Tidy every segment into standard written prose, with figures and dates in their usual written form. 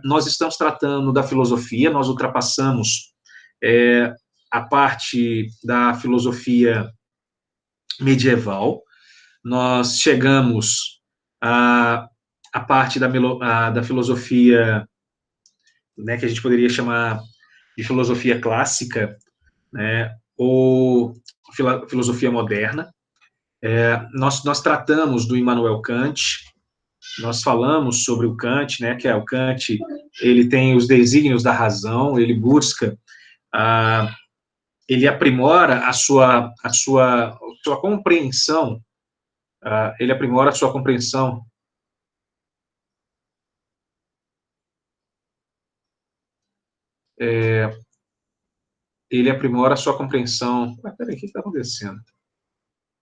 Nós estamos tratando da filosofia, nós ultrapassamos a parte da filosofia medieval, nós chegamos à parte da filosofia, né, que a gente poderia chamar de filosofia clássica, né, ou filosofia moderna. Nós tratamos do Immanuel Kant, nós falamos sobre o Kant, né, que o Kant, ele tem os desígnios da razão, ele busca, ele aprimora a sua compreensão, ele aprimora a sua compreensão, ele aprimora a sua compreensão, peraí, o que está acontecendo?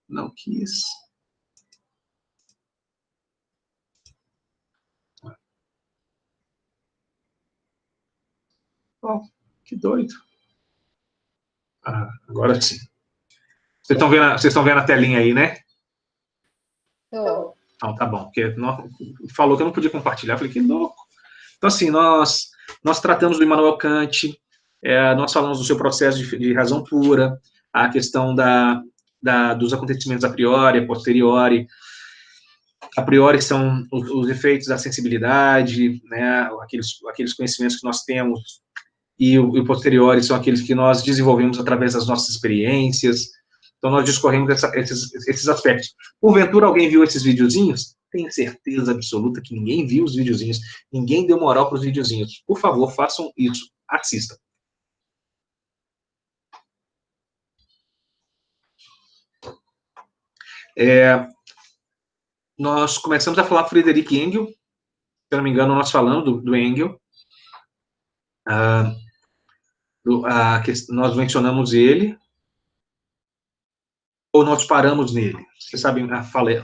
Não quis... Oh, que doido. Agora sim. Vocês estão vendo a telinha aí, né? Tô. Então, tá bom. Porque falou que eu não podia compartilhar. Eu falei, que louco. Então, assim, nós tratamos do Immanuel Kant, nós falamos do seu processo de razão pura, a questão dos acontecimentos a priori, a posteriori. A priori são os efeitos da sensibilidade, né, aqueles conhecimentos que nós temos, e o posteriori são aqueles que nós desenvolvemos através das nossas experiências. Então, nós discorremos esses aspectos. Porventura, alguém viu esses videozinhos? Tenho certeza absoluta que ninguém viu os videozinhos, ninguém deu moral para os videozinhos. Por favor, façam isso, assistam. Nós começamos a falar Friedrich Engels, se eu não me engano, nós falamos do Engels. Nós mencionamos ele, ou nós paramos nele? Vocês sabem,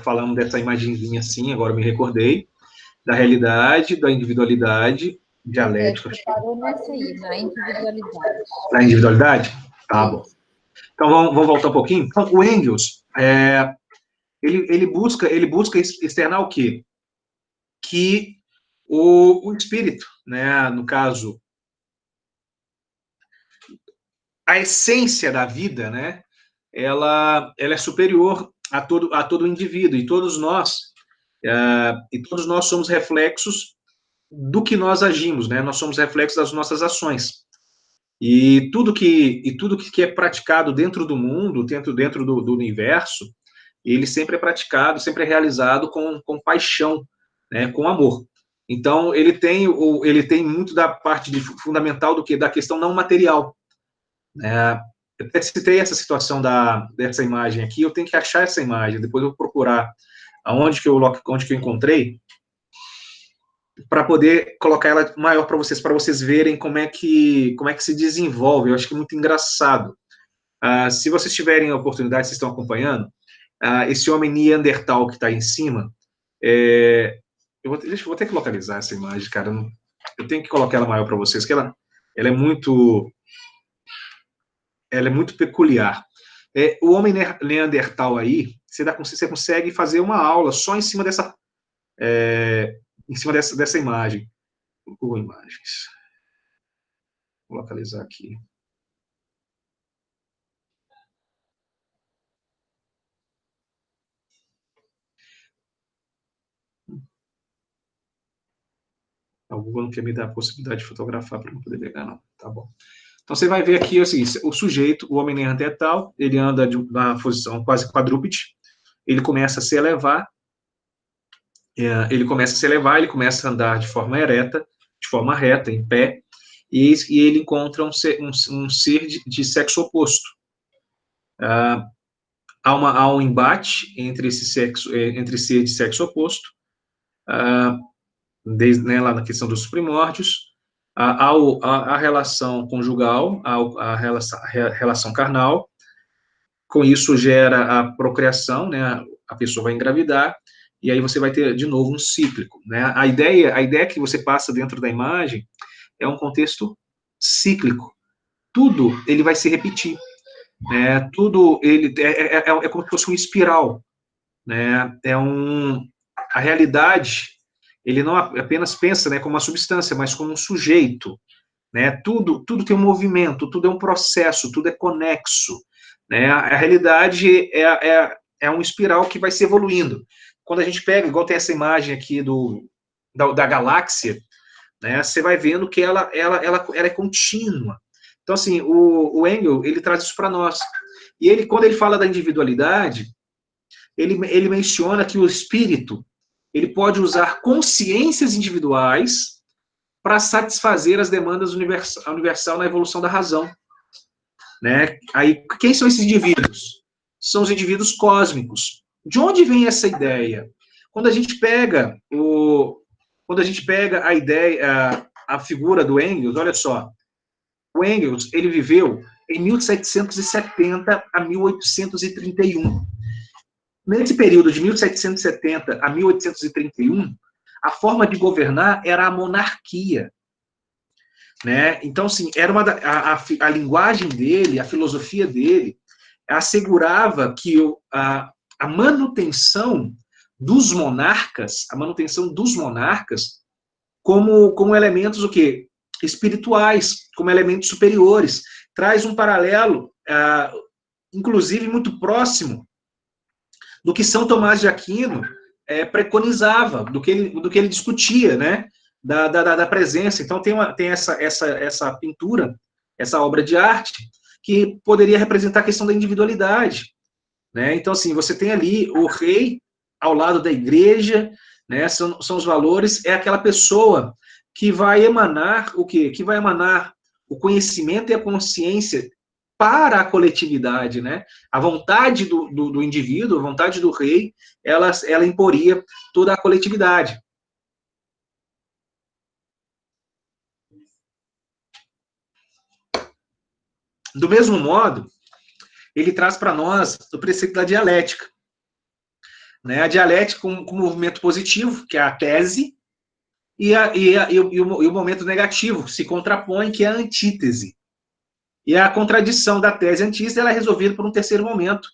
falamos dessa imagenzinha assim, agora me recordei, da realidade, da individualidade, dialética. Você parou nessa aí, na individualidade. Na individualidade? Tá bom. Então, vamos voltar um pouquinho? Então, o Engels, ele busca externar o quê? Que o espírito, né, no caso, a essência da vida, né, ela é superior a todo indivíduo, e todos nós somos reflexos do que nós agimos, né? Nós somos reflexos das nossas ações. E tudo que é praticado dentro do mundo, dentro do universo, ele sempre é praticado, sempre é realizado com paixão, né? Com amor. Então, ele tem muito da parte fundamental da questão não material. Eu até citei essa situação dessa imagem aqui, eu tenho que achar essa imagem, depois eu vou procurar onde que eu encontrei, para poder colocar ela maior para vocês verem como é que se desenvolve. Eu acho que é muito engraçado. Se vocês tiverem a oportunidade, vocês estão acompanhando, esse homem Neandertal que está aí em cima, eu vou ter que localizar essa imagem, cara. Eu tenho que colocar ela maior para vocês, que ela é muito peculiar. O homem Neandertal aí, você consegue fazer uma aula só em cima dessa imagem. Google Imagens. Vou localizar aqui. O Google não quer me dar a possibilidade de fotografar para não poder pegar, não. Tá bom. Então, você vai ver aqui assim, o sujeito, o homem neandertal, ele anda na posição quase quadrúpede, ele começa a se elevar, ele começa a andar de forma ereta, de forma reta, em pé, e ele encontra um ser de sexo oposto. Há um embate entre ser de sexo oposto, né, lá na questão dos primórdios, a relação conjugal, a relação carnal, com isso gera a procriação, né, a pessoa vai engravidar, e aí você vai ter, de novo, um cíclico, né? A ideia que você passa dentro da imagem é um contexto cíclico. Tudo, ele vai se repetir, né? Tudo, ele como se fosse uma espiral, né? A realidade, ele não apenas pensa, né, como uma substância, mas como um sujeito, né? Tudo tem um movimento, tudo é um processo, tudo é conexo, né? A realidade é um espiral que vai se evoluindo. Quando a gente pega, igual tem essa imagem aqui da galáxia, né? Você vai vendo que ela é contínua. Então, assim, o Engel, ele traz isso para nós. E ele, quando ele fala da individualidade, ele menciona que o espírito, ele pode usar consciências individuais para satisfazer as demandas universal na evolução da razão. Né? Aí, quem são esses indivíduos? São os indivíduos cósmicos. De onde vem essa ideia? Quando a gente pega a ideia, a figura do Engels, olha só, o Engels, ele viveu em 1770 a 1831. Nesse período de 1770 a 1831, a forma de governar era a monarquia. Né? Então, assim, era a linguagem dele, a filosofia dele, assegurava que a manutenção dos monarcas, como elementos o quê? Espirituais, como elementos superiores. Traz um paralelo, inclusive muito próximo, do que São Tomás de Aquino preconizava, do que ele discutia, né? Da presença. Então, tem essa pintura, essa obra de arte, que poderia representar a questão da individualidade. Né? Então, assim, você tem ali o rei ao lado da igreja, né? São os valores, é aquela pessoa que vai emanar o quê? Que vai emanar o conhecimento e a consciência para a coletividade, né? A vontade do indivíduo, a vontade do rei, ela imporia toda a coletividade. Do mesmo modo, ele traz para nós o preceito da dialética. Né? A dialética com o movimento positivo, que é a tese, e o momento negativo, que se compõe, que é a antítese. E a contradição da tese e antítese ela é resolvida por um terceiro momento,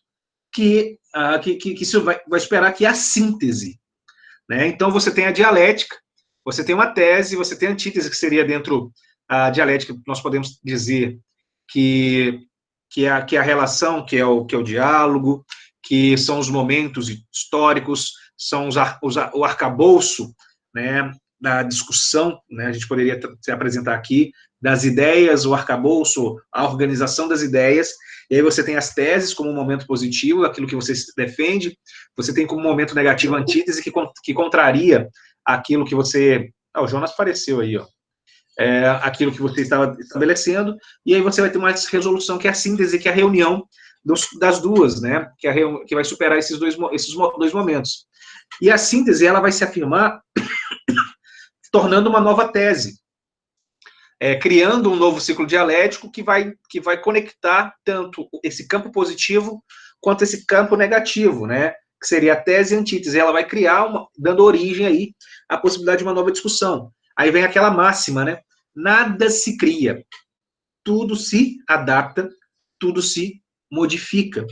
que se vai esperar que é a síntese. Né? Então, você tem a dialética, você tem uma tese, você tem a antítese, que seria dentro da dialética, nós podemos dizer que é a relação, que é o diálogo, que são os momentos históricos, são o arcabouço, né, da discussão, né, a gente poderia se apresentar aqui, das ideias, o arcabouço, a organização das ideias, e aí você tem as teses como um momento positivo, aquilo que você defende, você tem como momento negativo a antítese, que contraria aquilo que você... o Jonas apareceu aí, ó. Aquilo que você estava estabelecendo, e aí você vai ter uma resolução, que é a síntese, que é a reunião das duas, né, que vai superar esses dois momentos. E a síntese, ela vai se afirmar tornando uma nova tese, criando um novo ciclo dialético que vai conectar tanto esse campo positivo quanto esse campo negativo, né, que seria a tese e a antítese. Ela vai criar, dando origem aí à possibilidade de uma nova discussão. Aí vem aquela máxima, né, nada se cria, tudo se adapta, tudo se modifica.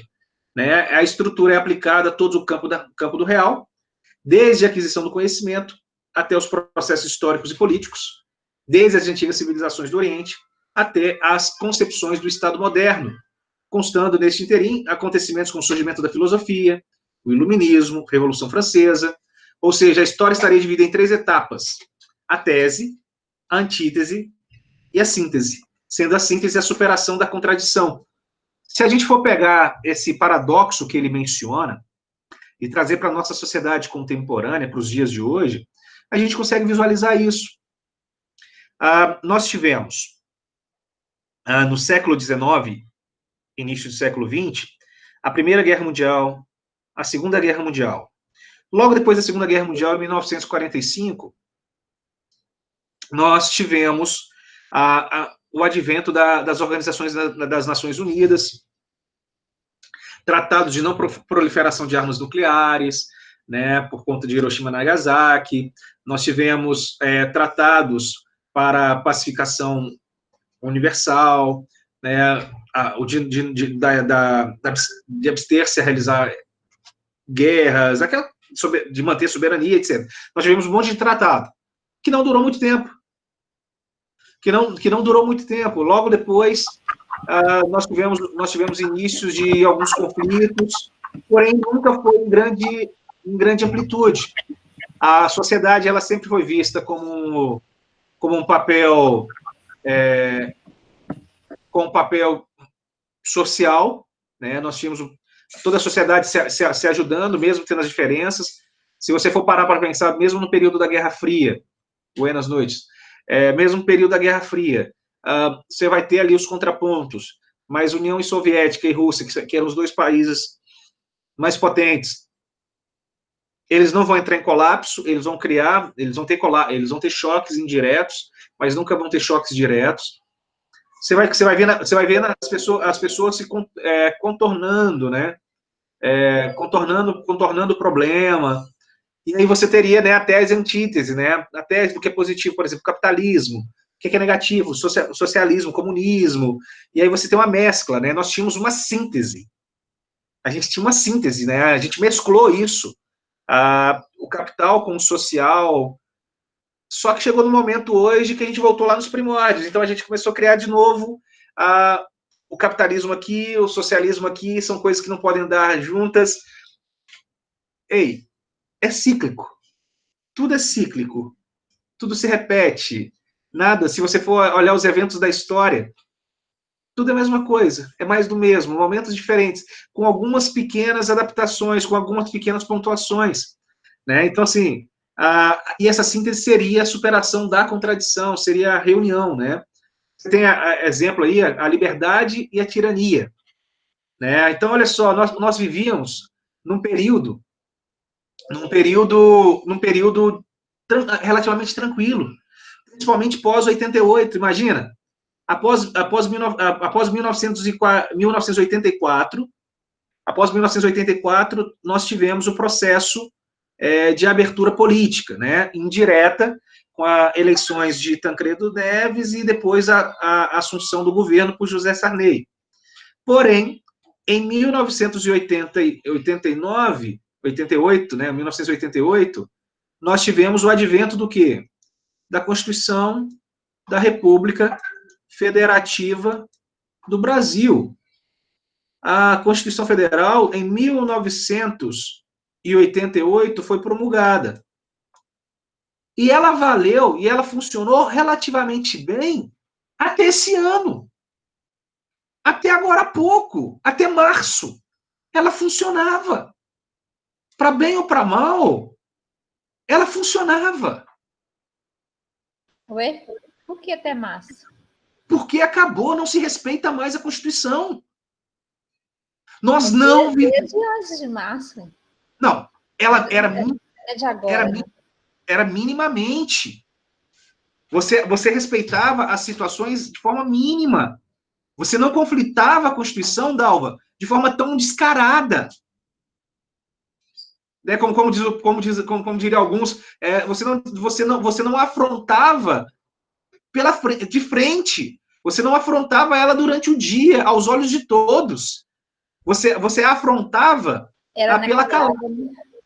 Né? A estrutura é aplicada a todo o campo do real, desde a aquisição do conhecimento até os processos históricos e políticos, desde as antigas civilizações do Oriente até as concepções do Estado moderno, constando neste interim acontecimentos como o surgimento da filosofia, o iluminismo, Revolução Francesa, ou seja, a história estaria dividida em 3 etapas: a tese, a antítese e a síntese, sendo a síntese a superação da contradição. Se a gente for pegar esse paradoxo que ele menciona e trazer para a nossa sociedade contemporânea, para os dias de hoje, a gente consegue visualizar isso. Nós tivemos, no século XIX, início do século XX, a Primeira Guerra Mundial, a Segunda Guerra Mundial. Logo depois da Segunda Guerra Mundial, em 1945, nós tivemos o advento das organizações das Nações Unidas, tratados de não proliferação de armas nucleares, né, por conta de Hiroshima e Nagasaki. Nós tivemos tratados para pacificação universal, né, de abster-se a realizar guerras, de manter soberania, etc. Nós tivemos um monte de tratado, que não durou muito tempo. Que não durou muito tempo. Logo depois, nós tivemos inícios de alguns conflitos, porém nunca foi em grande amplitude. A sociedade ela sempre foi vista como um papel com um papel social, né? Nós tínhamos toda a sociedade se ajudando, mesmo tendo as diferenças. Se você for parar para pensar, mesmo no período da Guerra Fria, buenas noites, mesmo no período da Guerra Fria, você vai ter ali os contrapontos, mas União Soviética e Rússia, que eram os dois países mais potentes, eles não vão entrar em colapso, eles vão ter choques indiretos, mas nunca vão ter choques diretos. Você vai ver as pessoas se contornando, né? Contornando o problema. E aí você teria, né, a tese e a antítese, né? A tese do que é positivo, por exemplo, capitalismo, o que é negativo, socialismo, comunismo. E aí você tem uma mescla, né? Nós tínhamos uma síntese. A gente tinha uma síntese, né? A gente mesclou isso. O capital com o social. Só que chegou no momento hoje que a gente voltou lá nos primórdios. Então a gente começou a criar de novo o capitalismo aqui, o socialismo aqui, são coisas que não podem andar juntas. Ei, é cíclico. Tudo é cíclico. Tudo se repete. Nada, se você for olhar os eventos da história, tudo é a mesma coisa, é mais do mesmo, momentos diferentes, com algumas pequenas adaptações, com algumas pequenas pontuações, né? Então, assim, e essa síntese seria a superação da contradição, seria a reunião, né? Você tem exemplo aí, a liberdade e a tirania, né? Então, olha só, nós vivíamos num período relativamente tranquilo, principalmente pós 88, imagina, após 1984, nós tivemos o processo de abertura política, né, indireta, com as eleições de Tancredo Neves e depois a assunção do governo por José Sarney. Porém, em 1988, né, 1988, nós tivemos o advento do quê? Da Constituição da República Federativa do Brasil. A Constituição Federal, em 1988, foi promulgada. E ela valeu, e ela funcionou relativamente bem até esse ano. Até agora há pouco, até março. Ela funcionava. Para bem ou para mal, ela funcionava. Ué? Por que até março? Porque acabou, não se respeita mais a Constituição. Nós não vivemos. Desde antes de março. Não, ela era de agora, era minimamente. Você respeitava as situações de forma mínima. Você não conflitava a Constituição, Dalva, de forma tão descarada. Né? Como diria alguns, você não afrontava de frente. Você não afrontava ela durante o dia, aos olhos de todos. Você afrontava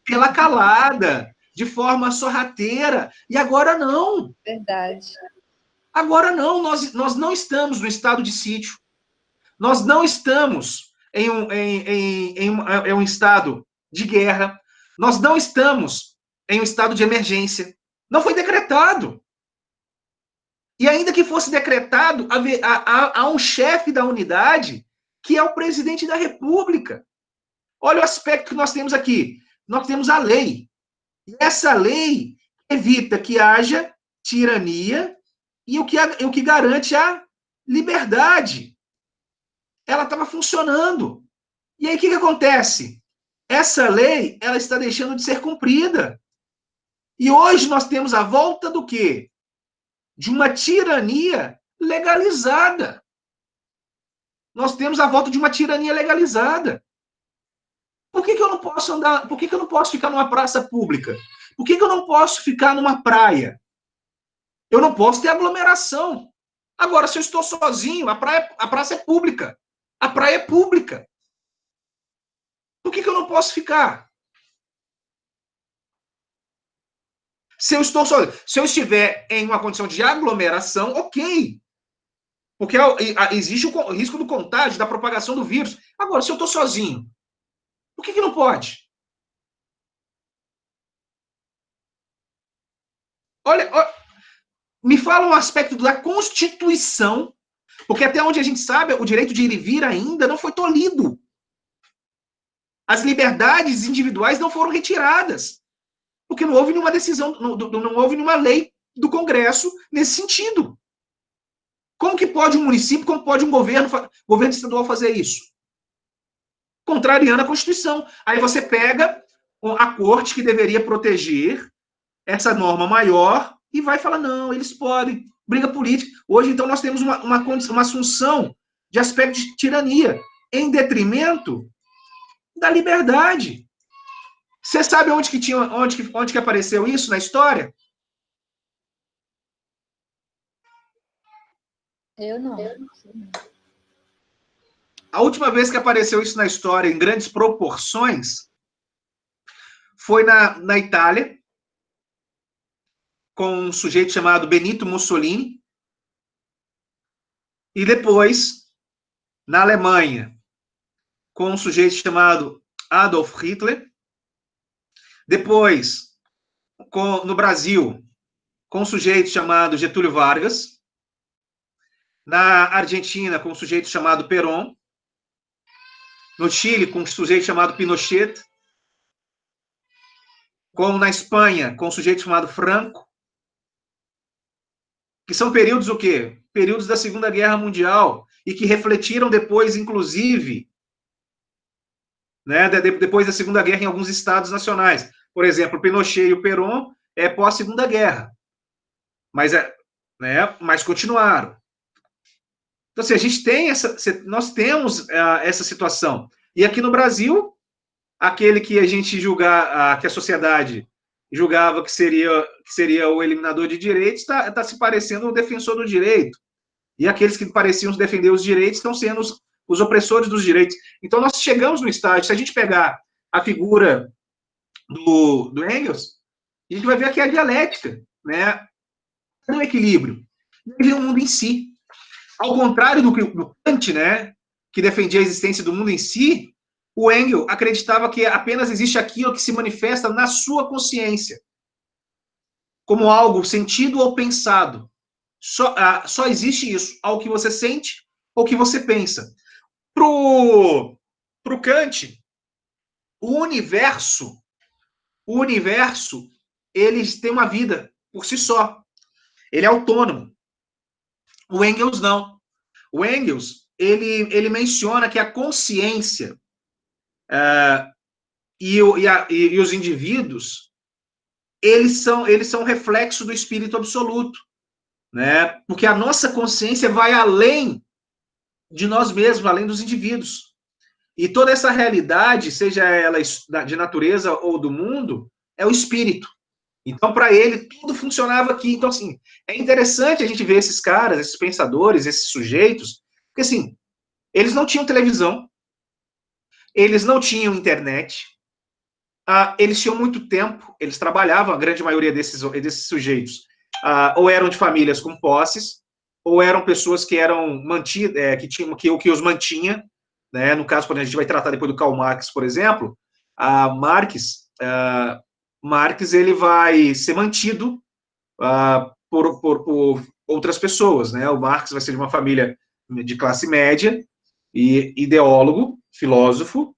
pela calada, de forma sorrateira. E agora não. Verdade. Agora não. Nós não estamos no estado de sítio. Nós não estamos em um estado de guerra. Nós não estamos em um estado de emergência. Não foi decretado. E ainda que fosse decretado, há um chefe da unidade que é o presidente da República. Olha o aspecto que nós temos aqui. Nós temos a lei. E essa lei evita que haja tirania e o que garante a liberdade. Ela estava funcionando. E aí o que acontece? Essa lei ela está deixando de ser cumprida. E hoje nós temos a volta do quê? De uma tirania legalizada. Nós temos a volta de uma tirania legalizada. Por que eu não posso andar? Por que eu não posso ficar numa praça pública? Por que eu não posso ficar numa praia? Eu não posso ter aglomeração. Agora, se eu estou sozinho, a praça é pública. A praia é pública. Por que eu não posso ficar? Se eu estou sozinho, se eu estiver em uma condição de aglomeração, ok. Porque existe o risco do contágio, da propagação do vírus. Agora, se eu estou sozinho, por que não pode? Olha, me fala um aspecto da Constituição, porque até onde a gente sabe, o direito de ir e vir ainda não foi tolhido. As liberdades individuais não foram retiradas, porque não houve nenhuma decisão, não houve nenhuma lei do Congresso nesse sentido. Como que pode um município, como pode um governo estadual fazer isso? Contrariando a Constituição. Aí você pega a corte que deveria proteger essa norma maior e vai falar, não, eles podem. Briga política. Hoje, então, nós temos uma assunção de aspecto de tirania, em detrimento da liberdade. Você sabe onde que apareceu isso na história? Eu não. A última vez que apareceu isso na história em grandes proporções foi na Itália, com um sujeito chamado Benito Mussolini, e depois na Alemanha, com um sujeito chamado Adolf Hitler, depois no Brasil, com um sujeito chamado Getúlio Vargas, na Argentina, com um sujeito chamado Perón, no Chile, com um sujeito chamado Pinochet, como na Espanha, com um sujeito chamado Franco, que são períodos o quê? Períodos da Segunda Guerra Mundial, e que refletiram depois, inclusive, né, depois da Segunda Guerra em alguns estados nacionais. Por exemplo, o Pinochet e o Perón é pós-Segunda Guerra, mas continuaram. Então, assim, a gente tem nós temos essa situação. E aqui no Brasil, aquele que a gente que a sociedade julgava que seria o eliminador de direitos, está se parecendo o defensor do direito. E aqueles que pareciam defender os direitos estão sendo os opressores dos direitos. Então, nós chegamos no estágio, se a gente pegar a figura do Engels, a gente vai ver aqui a dialética, né? No equilíbrio. E o mundo em si. Ao contrário do Kant, né, que defendia a existência do mundo em si, o Engels acreditava que apenas existe aquilo que se manifesta na sua consciência, como algo sentido ou pensado. Só existe isso, algo que você sente ou que você pensa. Pro Kant, o universo, ele tem uma vida por si só. Ele é autônomo. O Engels não. O Engels, ele menciona que a consciência e os indivíduos, eles são reflexo do espírito absoluto, né? Porque a nossa consciência vai além de nós mesmos, além dos indivíduos. E toda essa realidade, seja ela de natureza ou do mundo, é o espírito. Então, para ele, tudo funcionava aqui. Então, assim, é interessante a gente ver esses caras, esses pensadores, esses sujeitos, porque, assim, eles não tinham televisão, eles não tinham internet, eles tinham muito tempo, eles trabalhavam, a grande maioria desses sujeitos, ou eram de famílias com posses, ou eram pessoas que eram mantidas, que os mantinha, né? No caso, quando a gente vai tratar depois do Karl Marx, por exemplo, Marx ele vai ser mantido por outras pessoas, né? O Marx vai ser de uma família de classe média, e ideólogo, filósofo,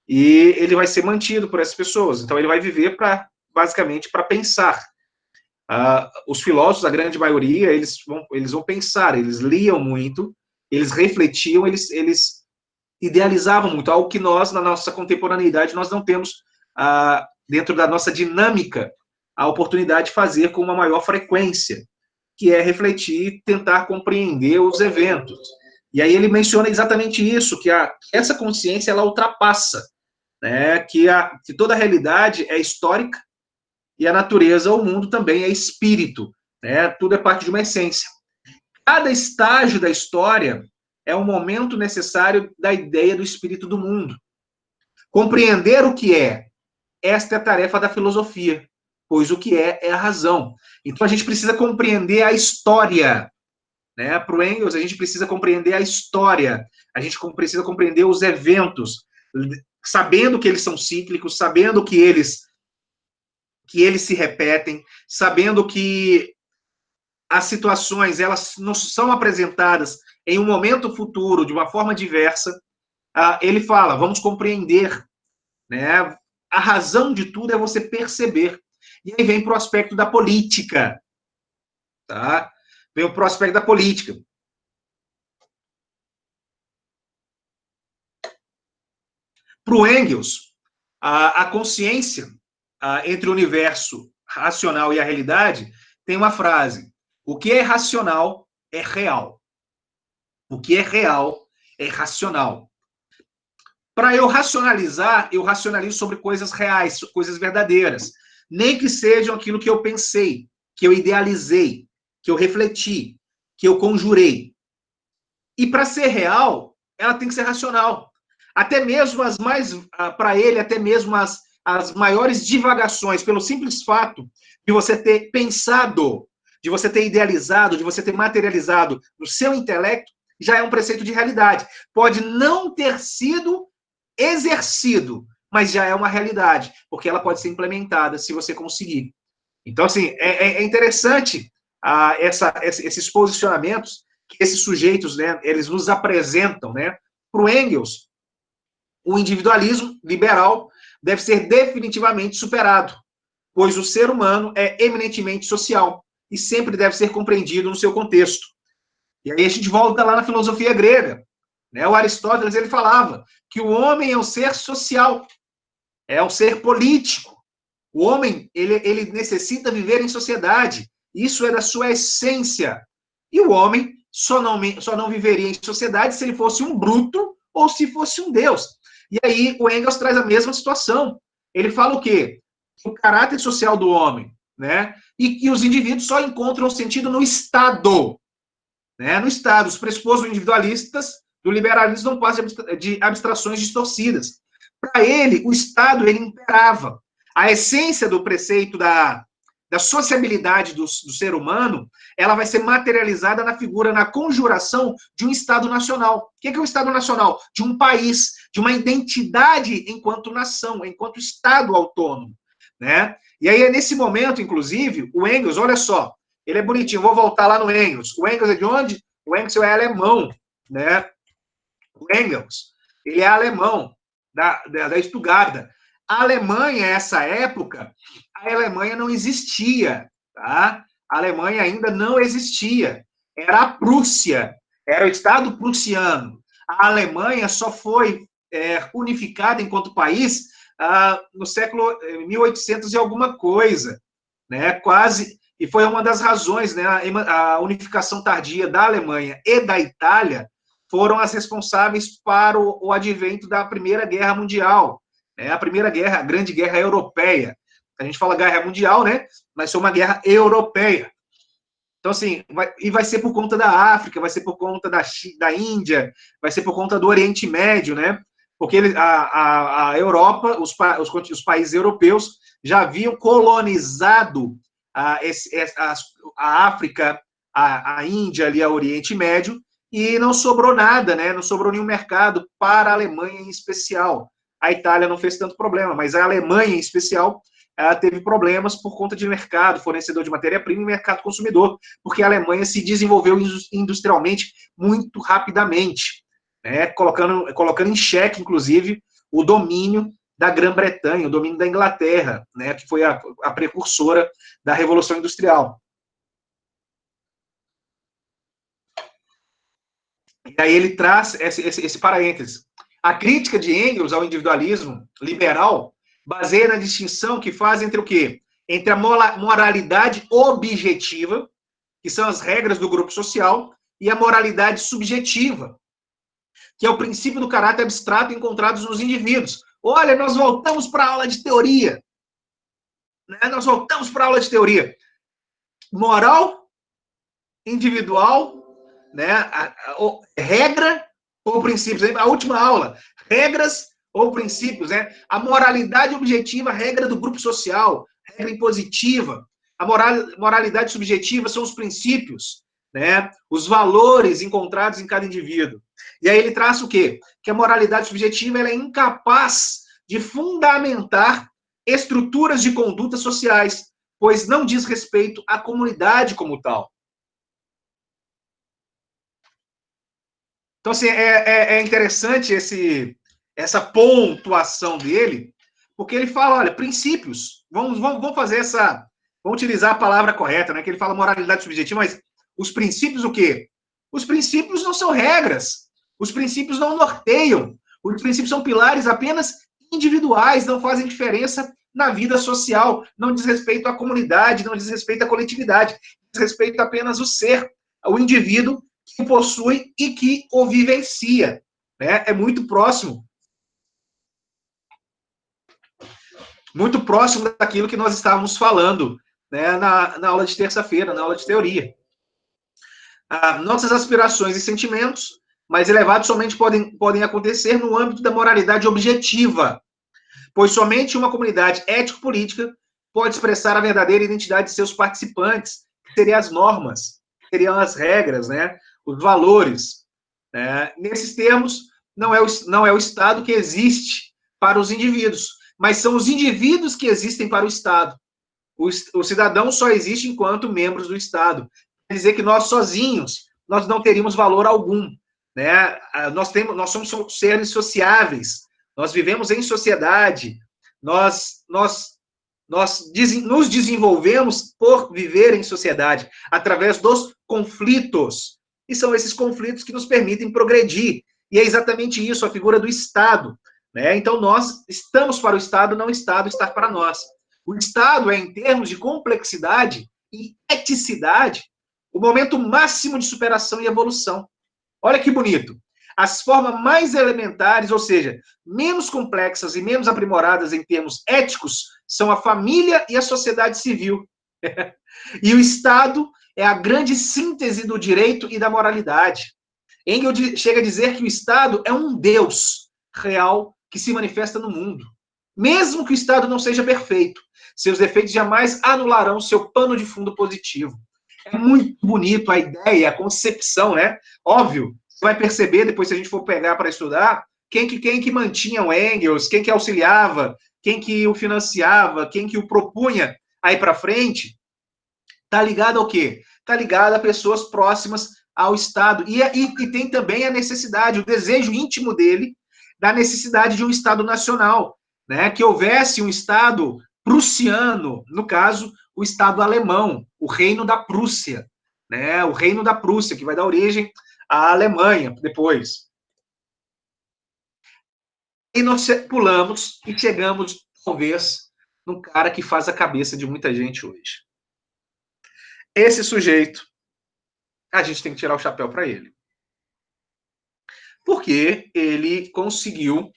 e ele vai ser mantido por essas pessoas. Então, ele vai viver basicamente para pensar. Os filósofos, a grande maioria, eles vão pensar, eles liam muito, eles refletiam, eles idealizavam muito, algo que nós, na nossa contemporaneidade, nós não temos, dentro da nossa dinâmica, a oportunidade de fazer com uma maior frequência, que é refletir, tentar compreender os eventos. E aí ele menciona exatamente isso, que essa consciência, ela ultrapassa, né, que toda a realidade é histórica, e a natureza, o mundo também é espírito, né, tudo é parte de uma essência. Cada estágio da história é um momento necessário da ideia do espírito do mundo. Compreender o que esta é a tarefa da filosofia, pois o que é a razão. Então, a gente precisa compreender a história, né? Para o Engels, a gente precisa compreender a história, a gente precisa compreender os eventos, sabendo que eles são cíclicos, sabendo que eles se repetem, sabendo que as situações elas não são apresentadas em um momento futuro de uma forma diversa. Ele fala, vamos compreender, né? A razão de tudo é você perceber. E aí vem para o aspecto da política, tá? Vem para o aspecto da política. Para o Engels, a consciência entre o universo racional e a realidade tem uma frase: o que é racional é real. O que é real é racional. Para eu racionalizar, eu racionalizo sobre coisas reais, coisas verdadeiras. Nem que sejam aquilo que eu pensei, que eu idealizei, que eu refleti, que eu conjurei. E para ser real, ela tem que ser racional. Até mesmo as mais, para ele, até mesmo as maiores divagações, pelo simples fato de você ter pensado, de você ter idealizado, de você ter materializado no seu intelecto, já é um preceito de realidade. Pode não ter sido exercido, mas já é uma realidade, porque ela pode ser implementada se você conseguir. Então, assim, é interessante esses posicionamentos que esses sujeitos, né, eles nos apresentam, né? Para o Engels, o individualismo liberal deve ser definitivamente superado, pois o ser humano é eminentemente social e sempre deve ser compreendido no seu contexto. E aí a gente volta lá na filosofia grega, né? O Aristóteles, ele falava que o homem é um ser social, é um ser político. O homem, ele necessita viver em sociedade. Isso é da sua essência. E o homem só não viveria em sociedade se ele fosse um bruto ou se fosse um deus. E aí o Engels traz a mesma situação. Ele fala o quê? O caráter social do homem, né? E que os indivíduos só encontram sentido no Estado. Né? No Estado, os pressupostos individualistas do liberalismo não passam de abstrações distorcidas. Para ele, o Estado, ele imperava. A essência do preceito da sociabilidade do ser humano, ela vai ser materializada na figura, na conjuração de um Estado nacional. O que é um Estado nacional? De um país, de uma identidade enquanto nação, enquanto Estado autônomo. Né? E aí, é nesse momento, inclusive, o Engels, olha só, ele é bonitinho, vou voltar lá no Engels. O Engels é de onde? O Engels é alemão, né? O Engels, ele é alemão, da Stuttgart. A Alemanha, essa época, a Alemanha não existia, tá? A Alemanha ainda não existia. Era a Prússia, era o Estado prussiano. A Alemanha só foi unificada enquanto país no século 1800 e alguma coisa, né? Quase, e foi uma das razões, né? A unificação tardia da Alemanha e da Itália foram as responsáveis para o advento da Primeira Guerra Mundial, né? A Primeira Guerra, a Grande Guerra Europeia. A gente fala guerra mundial, né? Mas foi uma guerra europeia. Então, assim, vai ser por conta da África, vai ser por conta da Índia, vai ser por conta do Oriente Médio, né? Porque a Europa, os países europeus já haviam colonizado a África, a Índia, ali, o Oriente Médio, e não sobrou nada, né? Não sobrou nenhum mercado para a Alemanha em especial. A Itália não fez tanto problema, mas a Alemanha em especial teve problemas por conta de mercado, fornecedor de matéria-prima e mercado consumidor, porque a Alemanha se desenvolveu industrialmente muito rapidamente, né? colocando em xeque, inclusive, o domínio da Grã-Bretanha, o domínio da Inglaterra, né? Que foi a precursora da Revolução Industrial. E aí ele traz esse parênteses. A crítica de Engels ao individualismo liberal baseia na distinção que faz entre o quê? Entre a moralidade objetiva, que são as regras do grupo social, e a moralidade subjetiva, que é o princípio do caráter abstrato encontrados nos indivíduos. Olha, nós voltamos para a aula de teoria. Né? Nós voltamos para a aula de teoria. Moral, individual, né? Regra ou princípios. A última aula, regras ou princípios, né? A moralidade objetiva, a regra do grupo social, regra impositiva. A moralidade subjetiva são os princípios, né? Os valores encontrados em cada indivíduo. E aí ele traça o quê? Que a moralidade subjetiva ela é incapaz de fundamentar estruturas de conduta sociais, pois não diz respeito à comunidade como tal. Então, assim, é interessante essa pontuação dele, porque ele fala, olha, princípios, vamos fazer vamos utilizar a palavra correta, né? Que ele fala moralidade subjetiva, mas os princípios o quê? Os princípios não são regras, os princípios não norteiam, os princípios são pilares apenas individuais, não fazem diferença na vida social, não diz respeito à comunidade, não diz respeito à coletividade, diz respeito apenas ao ser, ao indivíduo que o possui e que o vivencia. Né? É muito próximo daquilo que nós estávamos falando, né, na aula de terça-feira, na aula de teoria. Nossas aspirações e sentimentos mais elevados somente podem acontecer no âmbito da moralidade objetiva, pois somente uma comunidade ético-política pode expressar a verdadeira identidade de seus participantes, que seriam as normas, que seriam as regras, né, os valores. Nesses termos, não é o Estado que existe para os indivíduos, mas são os indivíduos que existem para o Estado. O cidadão só existe enquanto membros do Estado. Quer dizer que nós sozinhos, nós não teríamos valor algum. Né? Nós somos seres sociáveis, nós vivemos em sociedade, nós nos desenvolvemos por viver em sociedade, através dos conflitos. E são esses conflitos que nos permitem progredir. E é exatamente isso, a figura do Estado. Né? Então, nós estamos para o Estado, não o Estado estar para nós. O Estado é, em termos de complexidade e eticidade, o momento máximo de superação e evolução. Olha que bonito. As formas mais elementares, ou seja, menos complexas e menos aprimoradas em termos éticos, são a família e a sociedade civil. E o Estado é a grande síntese do direito e da moralidade. Engels chega a dizer que o Estado é um Deus real que se manifesta no mundo. Mesmo que o Estado não seja perfeito, seus defeitos jamais anularão seu pano de fundo positivo. É muito bonito a ideia, a concepção, né? Óbvio, você vai perceber, depois se a gente for pegar para estudar, quem que mantinha o Engels, quem que auxiliava, quem que o financiava, quem que o propunha aí para frente, tá ligado ao quê? Tá ligado a pessoas próximas ao Estado. E tem também a necessidade, o desejo íntimo dele, da necessidade de um Estado nacional, né? Que houvesse um Estado prussiano, no caso, o Estado alemão, o Reino da Prússia, né? O Reino da Prússia, que vai dar origem à Alemanha depois. E nós pulamos e chegamos, talvez, num cara que faz a cabeça de muita gente hoje. Esse sujeito, a gente tem que tirar o chapéu para ele. Porque ele conseguiu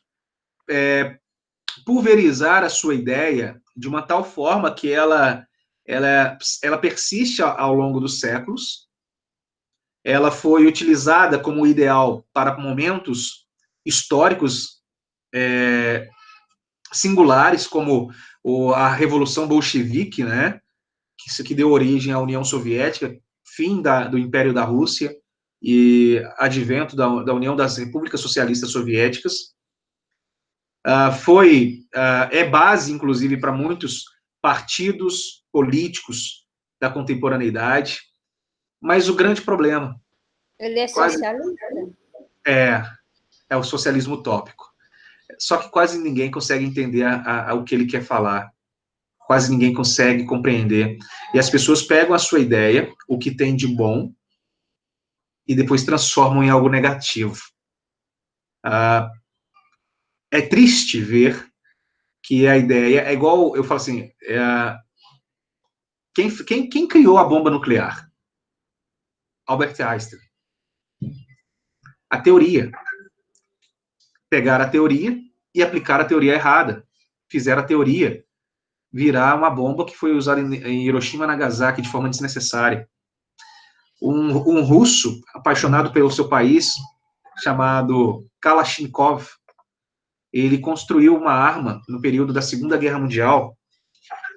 pulverizar a sua ideia de uma tal forma que ela persiste ao longo dos séculos, ela foi utilizada como ideal para momentos históricos singulares, como a Revolução Bolchevique, né, que deu origem à União Soviética, fim do Império da Rússia e advento da União das Repúblicas Socialistas Soviéticas. É base, inclusive, para muitos partidos políticos da contemporaneidade, mas o grande problema... Ele é socialista? É o socialismo utópico. Só que quase ninguém consegue entender o que ele quer falar, quase ninguém consegue compreender, e as pessoas pegam a sua ideia, o que tem de bom, e depois transformam em algo negativo. É triste ver que a ideia é igual, eu falo assim, quem criou a bomba nuclear? Albert Einstein. A teoria. Pegaram a teoria e aplicaram a teoria errada. Fizeram a teoria virar uma bomba que foi usada em Hiroshima e Nagasaki de forma desnecessária. Um russo apaixonado pelo seu país, chamado Kalashnikov, ele construiu uma arma no período da Segunda Guerra Mundial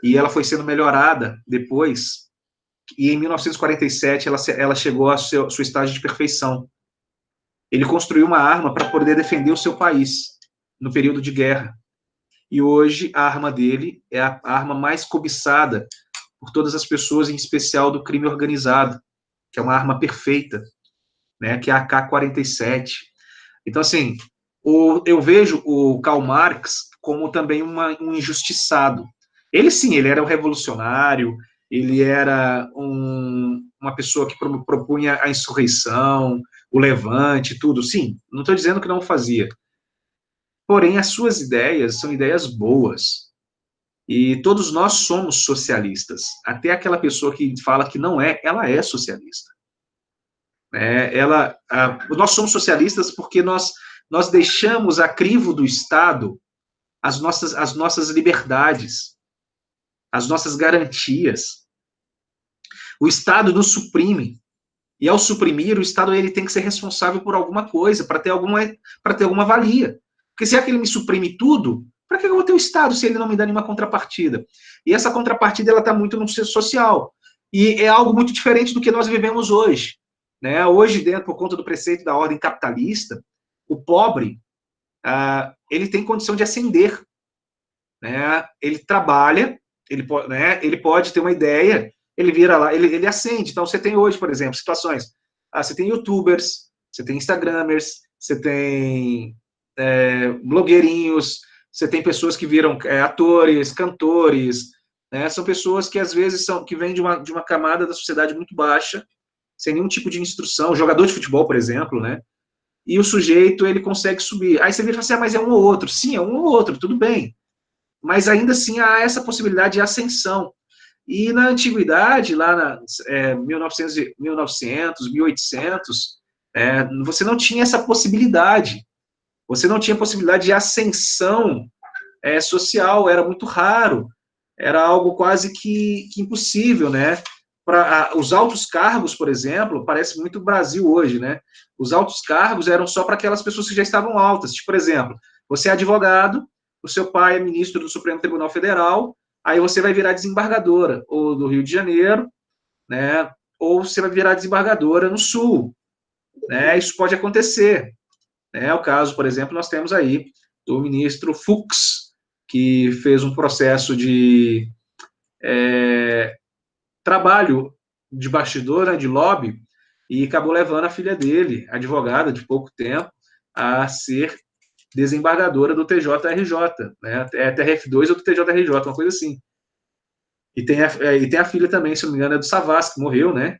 e ela foi sendo melhorada depois, e em 1947 ela chegou a sua estágio de perfeição. Ele construiu uma arma para poder defender o seu país no período de guerra. E hoje a arma dele é a arma mais cobiçada por todas as pessoas, em especial do crime organizado, que é uma arma perfeita, né, que é a AK-47. Então, assim, eu vejo o Karl Marx como também um injustiçado. Ele, sim, ele era um revolucionário, ele era uma pessoa que propunha a insurreição, o levante, tudo, sim, não estou dizendo que não fazia. Porém, as suas ideias são ideias boas. E todos nós somos socialistas. Até aquela pessoa que fala que não é, ela é socialista. Nós somos socialistas porque nós deixamos a crivo do Estado as nossas liberdades, as nossas garantias. O Estado nos suprime. E ao suprimir, o Estado ele tem que ser responsável por alguma coisa, para ter alguma valia. Porque se é que ele me suprime tudo, para que eu vou ter o Estado se ele não me dá nenhuma contrapartida? E essa contrapartida ela está muito no ser social. E é algo muito diferente do que nós vivemos hoje. Né? Hoje, por conta do preceito da ordem capitalista, o pobre ele tem condição de ascender. Né? Ele trabalha, ele pode ter uma ideia, ele vira lá, ele ascende. Então, você tem hoje, por exemplo, situações. Você tem youtubers, você tem instagramers, você tem blogueirinhos, você tem pessoas que viram atores, cantores, né? São pessoas que às vezes que vêm de uma camada da sociedade muito baixa, sem nenhum tipo de instrução, jogador de futebol, por exemplo, né? E o sujeito, ele consegue subir. Aí você vira e fala assim, mas é um ou outro. Sim, é um ou outro, tudo bem. Mas ainda assim há essa possibilidade de ascensão. E na antiguidade, lá na 1900, 1800, você não tinha essa possibilidade. Você não tinha possibilidade de ascensão social, era muito raro. Era algo quase que impossível, né? Os altos cargos, por exemplo, parece muito o Brasil hoje, né? Os altos cargos eram só para aquelas pessoas que já estavam altas. Tipo, por exemplo, você é advogado, o seu pai é ministro do Supremo Tribunal Federal, aí você vai virar desembargadora, ou do Rio de Janeiro, né? Ou você vai virar desembargadora no Sul, né? Isso pode acontecer. É o caso, por exemplo, nós temos aí do ministro Fux, que fez um processo de trabalho de bastidor, né, de lobby, e acabou levando a filha dele, advogada de pouco tempo, a ser desembargadora do TJRJ, né, TRF2 ou do TJRJ, uma coisa assim. E tem a filha também, se não me engano, é do Savassi, que morreu, né,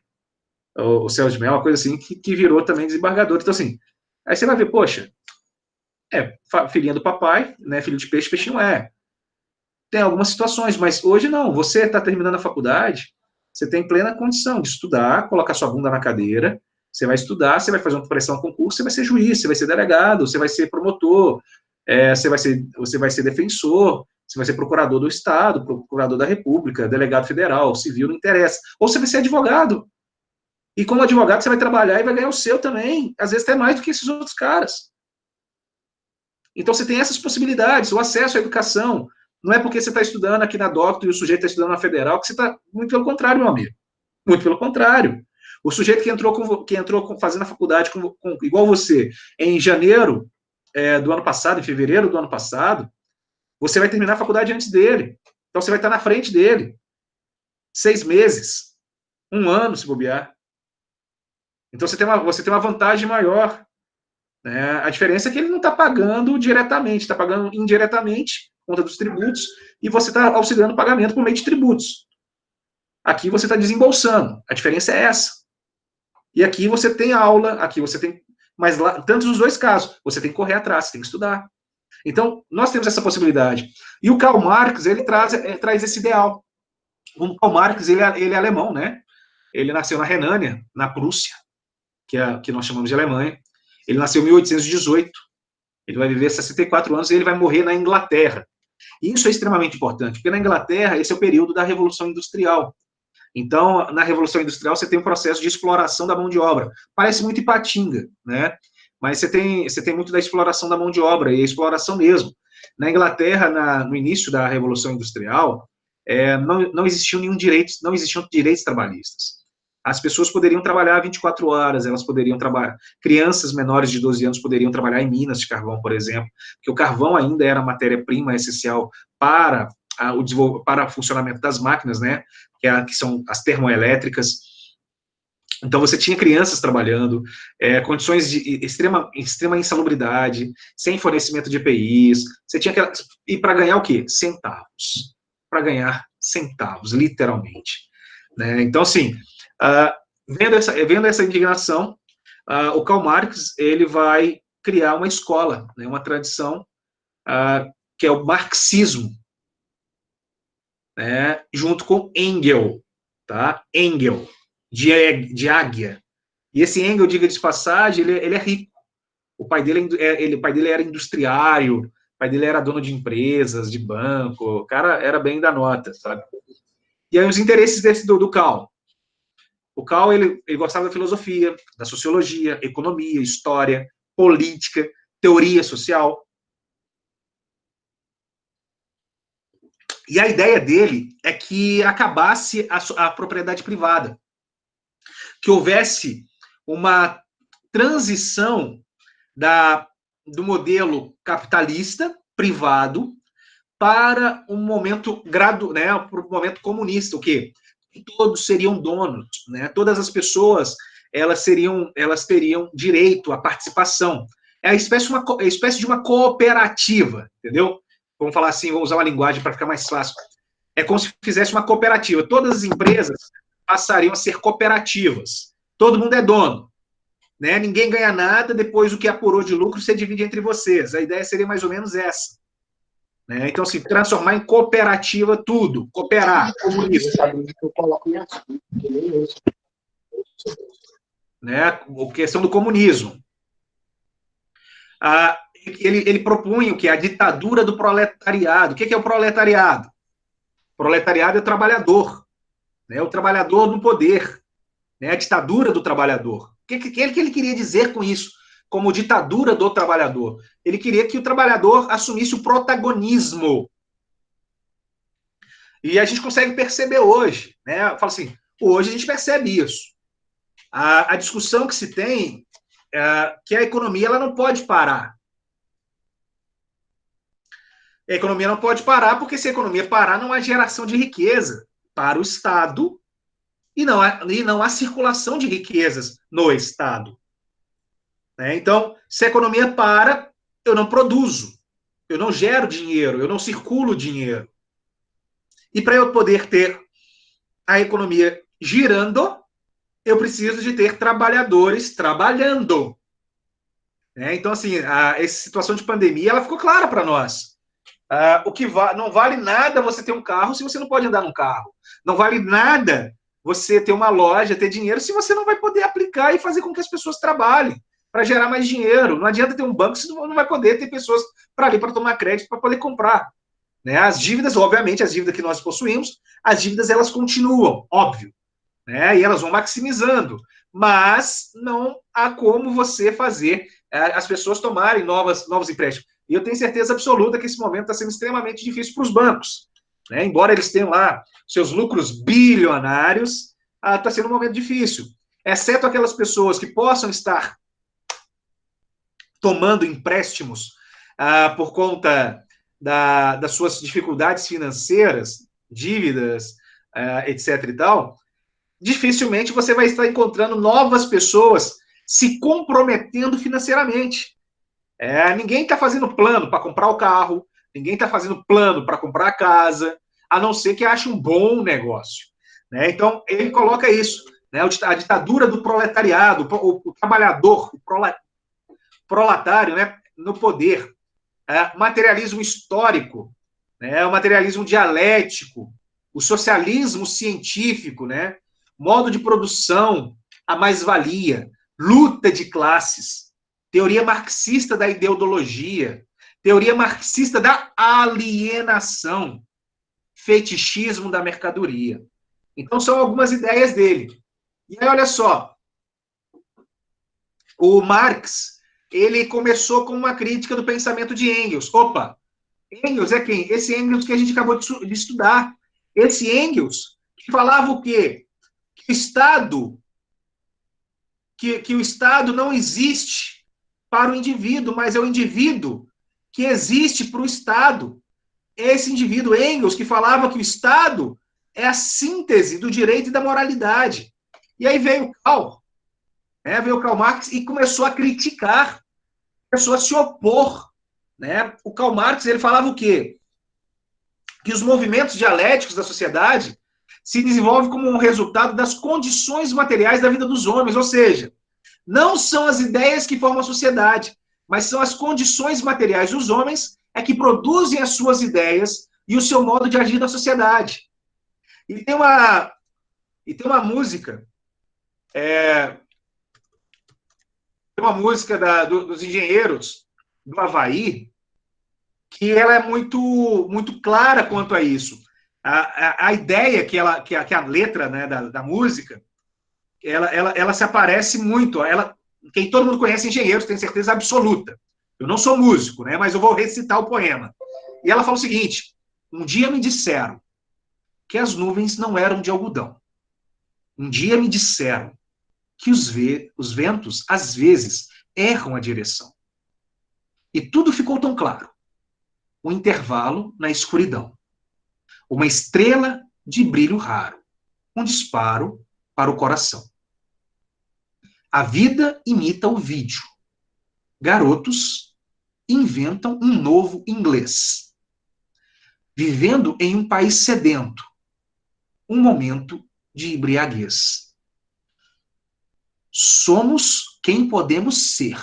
o Céu de Mel, uma coisa assim, que virou também desembargador. Então, assim, aí você vai ver, poxa, filhinha do papai, né, filho de peixe, peixinho é. Tem algumas situações, mas hoje não. Você está terminando a faculdade, você tem plena condição de estudar, colocar sua bunda na cadeira, você vai estudar, você vai fazer uma pressão concurso, você vai ser juiz, você vai ser delegado, você vai ser promotor, você vai ser defensor, você vai ser procurador do Estado, procurador da República, delegado federal, civil, não interessa. Ou você vai ser advogado. E como advogado, você vai trabalhar e vai ganhar o seu também, às vezes até mais do que esses outros caras. Então, você tem essas possibilidades, o acesso à educação. Não é porque você está estudando aqui na Doctor e o sujeito está estudando na Federal que você está... Muito pelo contrário, meu amigo. Muito pelo contrário. O sujeito que entrou fazendo a faculdade igual você, em janeiro do ano passado, em fevereiro do ano passado, você vai terminar a faculdade antes dele. Então, você vai estar na frente dele. 6 meses. 1 ano, se bobear. Então, você tem uma vantagem maior. A diferença é que ele não está pagando diretamente, está pagando indiretamente, conta dos tributos, e você está auxiliando o pagamento por meio de tributos. Aqui você está desembolsando. A diferença é essa. E aqui você tem aula, aqui você tem... Mas lá, tanto nos dois casos, você tem que correr atrás, você tem que estudar. Então, nós temos essa possibilidade. E o Karl Marx, ele traz esse ideal. O Karl Marx, ele é alemão, né? Ele nasceu na Renânia, na Prússia, que nós chamamos de Alemanha. Ele nasceu em 1818. Ele vai viver 64 anos e ele vai morrer na Inglaterra. E isso é extremamente importante, porque na Inglaterra esse é o período da Revolução Industrial. Então, na Revolução Industrial, você tem um processo de exploração da mão de obra. Parece muito Ipatinga, né? Mas você tem muito da exploração da mão de obra, e a exploração mesmo. Na Inglaterra, no início da Revolução Industrial, não existiam não existiam direitos trabalhistas. As pessoas poderiam trabalhar 24 horas, elas poderiam trabalhar, crianças menores de 12 anos poderiam trabalhar em minas de carvão, por exemplo, porque o carvão ainda era matéria-prima essencial para para o funcionamento das máquinas, né, que são as termoelétricas. Então, você tinha crianças trabalhando, condições de extrema insalubridade, sem fornecimento de EPIs, você tinha que... E para ganhar o quê? Centavos. Para ganhar centavos, literalmente. Né? Então, assim, vendo essa indignação, o Karl Marx, ele vai criar uma escola, né, uma tradição, que é o marxismo, né, junto com Engels, tá? Engels, de águia. E esse Engels, diga de passagem, ele é rico. O pai dele era industriário, o pai dele era dono de empresas, de banco, o cara era bem da nota, sabe? E aí os interesses do Karl. O Karl, ele gostava da filosofia, da sociologia, economia, história, política, teoria social. E a ideia dele é que acabasse a propriedade privada, que houvesse uma transição do modelo capitalista, privado, para um momento né, para um momento comunista, o quê? Todos seriam donos, né? Todas as pessoas elas teriam direito à participação. É a espécie de uma cooperativa, entendeu? Vamos falar assim, vamos usar uma linguagem para ficar mais fácil. É como se fizesse uma cooperativa. Todas as empresas passariam a ser cooperativas. Todo mundo é dono. Né? Ninguém ganha nada, depois o que apurou de lucro você divide entre vocês. A ideia seria mais ou menos essa. Né? Então, assim, transformar em cooperativa tudo. Cooperar, comunismo. Né? A questão do comunismo. Ele propunha o que? A ditadura do proletariado. O que é o proletariado? O proletariado é o trabalhador. Né? O trabalhador no poder. Né? A ditadura do trabalhador. O que ele queria dizer com isso? Como ditadura do trabalhador. Ele queria que o trabalhador assumisse o protagonismo. E a gente consegue perceber hoje. Né? Eu falo assim, hoje a gente percebe isso. A discussão que se tem é que a economia ela não pode parar. A economia não pode parar, porque se a economia parar, não há geração de riqueza para o Estado e não há circulação de riquezas no Estado. Né? Então, se a economia para, eu não produzo, eu não gero dinheiro, eu não circulo dinheiro. E para eu poder ter a economia girando, eu preciso de ter trabalhadores trabalhando. Né? Então, assim, essa situação de pandemia, ela ficou clara para nós. Não vale nada você ter um carro se você não pode andar num carro. Não vale nada você ter uma loja, ter dinheiro, se você não vai poder aplicar e fazer com que as pessoas trabalhem para gerar mais dinheiro. Não adianta ter um banco se não vai poder ter pessoas para ali para tomar crédito, para poder comprar. Né? As dívidas, obviamente, as dívidas que nós possuímos, as dívidas elas continuam, óbvio. Né? E elas vão maximizando. Mas não há como você fazer as pessoas tomarem novos empréstimos. E eu tenho certeza absoluta que esse momento está sendo extremamente difícil para os bancos. Né? Embora eles tenham lá seus lucros bilionários, está sendo um momento difícil. Exceto aquelas pessoas que possam estar tomando empréstimos por conta das suas dificuldades financeiras, dívidas, etc. e tal, dificilmente você vai estar encontrando novas pessoas se comprometendo financeiramente. Ninguém está fazendo plano para comprar o carro, ninguém está fazendo plano para comprar a casa, a não ser que ache um bom negócio. Né? Então, ele coloca isso, né? A ditadura do proletariado, o trabalhador, o prolatário, né? No poder. Materialismo histórico, né? O materialismo dialético, o socialismo científico, né? Modo de produção, a mais-valia, luta de classes, teoria marxista da ideologia, teoria marxista da alienação, fetichismo da mercadoria. Então, são algumas ideias dele. E aí, olha só, o Marx, ele começou com uma crítica do pensamento de Engels. Opa, Engels é quem? Esse Engels que a gente acabou de estudar. Esse Engels, que falava o quê? Que o Estado não existe para o indivíduo, mas é o indivíduo que existe para o Estado. Esse indivíduo, Engels, que falava que o Estado é a síntese do direito e da moralidade. E aí veio o Karl Marx e começou a criticar, começou a se opor. Né? O Karl Marx ele falava o quê? Que os movimentos dialéticos da sociedade se desenvolvem como um resultado das condições materiais da vida dos homens, ou seja, não são as ideias que formam a sociedade, mas são as condições materiais dos homens é que produzem as suas ideias e o seu modo de agir na sociedade. E tem uma música, dos engenheiros do Havaí, que ela é muito, muito clara quanto a isso. A ideia que a letra, né, da música, ela se aparece muito. Quem todo mundo conhece engenheiros tem certeza absoluta. Eu não sou músico, né, mas eu vou recitar o poema. E ela fala o seguinte: um dia me disseram que as nuvens não eram de algodão. Um dia me disseram que os ventos, às vezes, erram a direção. E tudo ficou tão claro. Um intervalo na escuridão. Uma estrela de brilho raro. Um disparo para o coração. A vida imita o vídeo. Garotos inventam um novo inglês. Vivendo em um país sedento. Um momento de embriaguez. Somos quem podemos ser.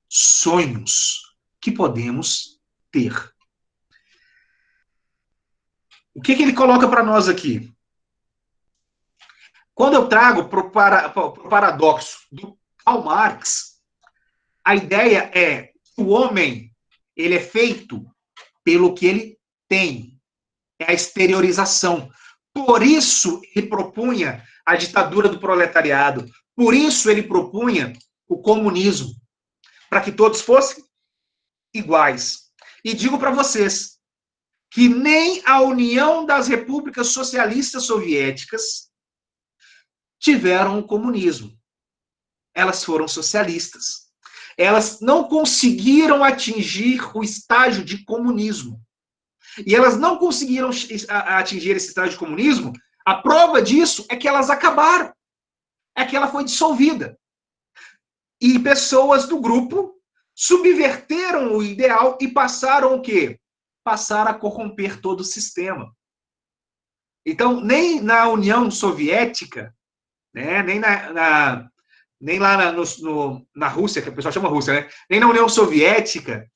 Sonhos que podemos ter. O que ele coloca para nós aqui? Quando eu trago para o paradoxo do Karl Marx, a ideia é que o homem ele é feito pelo que ele tem. É a exteriorização. Por isso ele propunha a ditadura do proletariado. Por isso ele propunha o comunismo. Para que todos fossem iguais. E digo para vocês que nem a União das Repúblicas Socialistas Soviéticas tiveram o comunismo. Elas foram socialistas. Elas não conseguiram atingir o estágio de comunismo. E elas não conseguiram atingir esse estágio de comunismo. A prova disso é que elas acabaram. É que ela foi dissolvida. E pessoas do grupo subverteram o ideal e passaram o quê? Passaram a corromper todo o sistema. Então, nem na União Soviética, né, nem lá na Rússia, que o pessoal chama Rússia, né, nem na União Soviética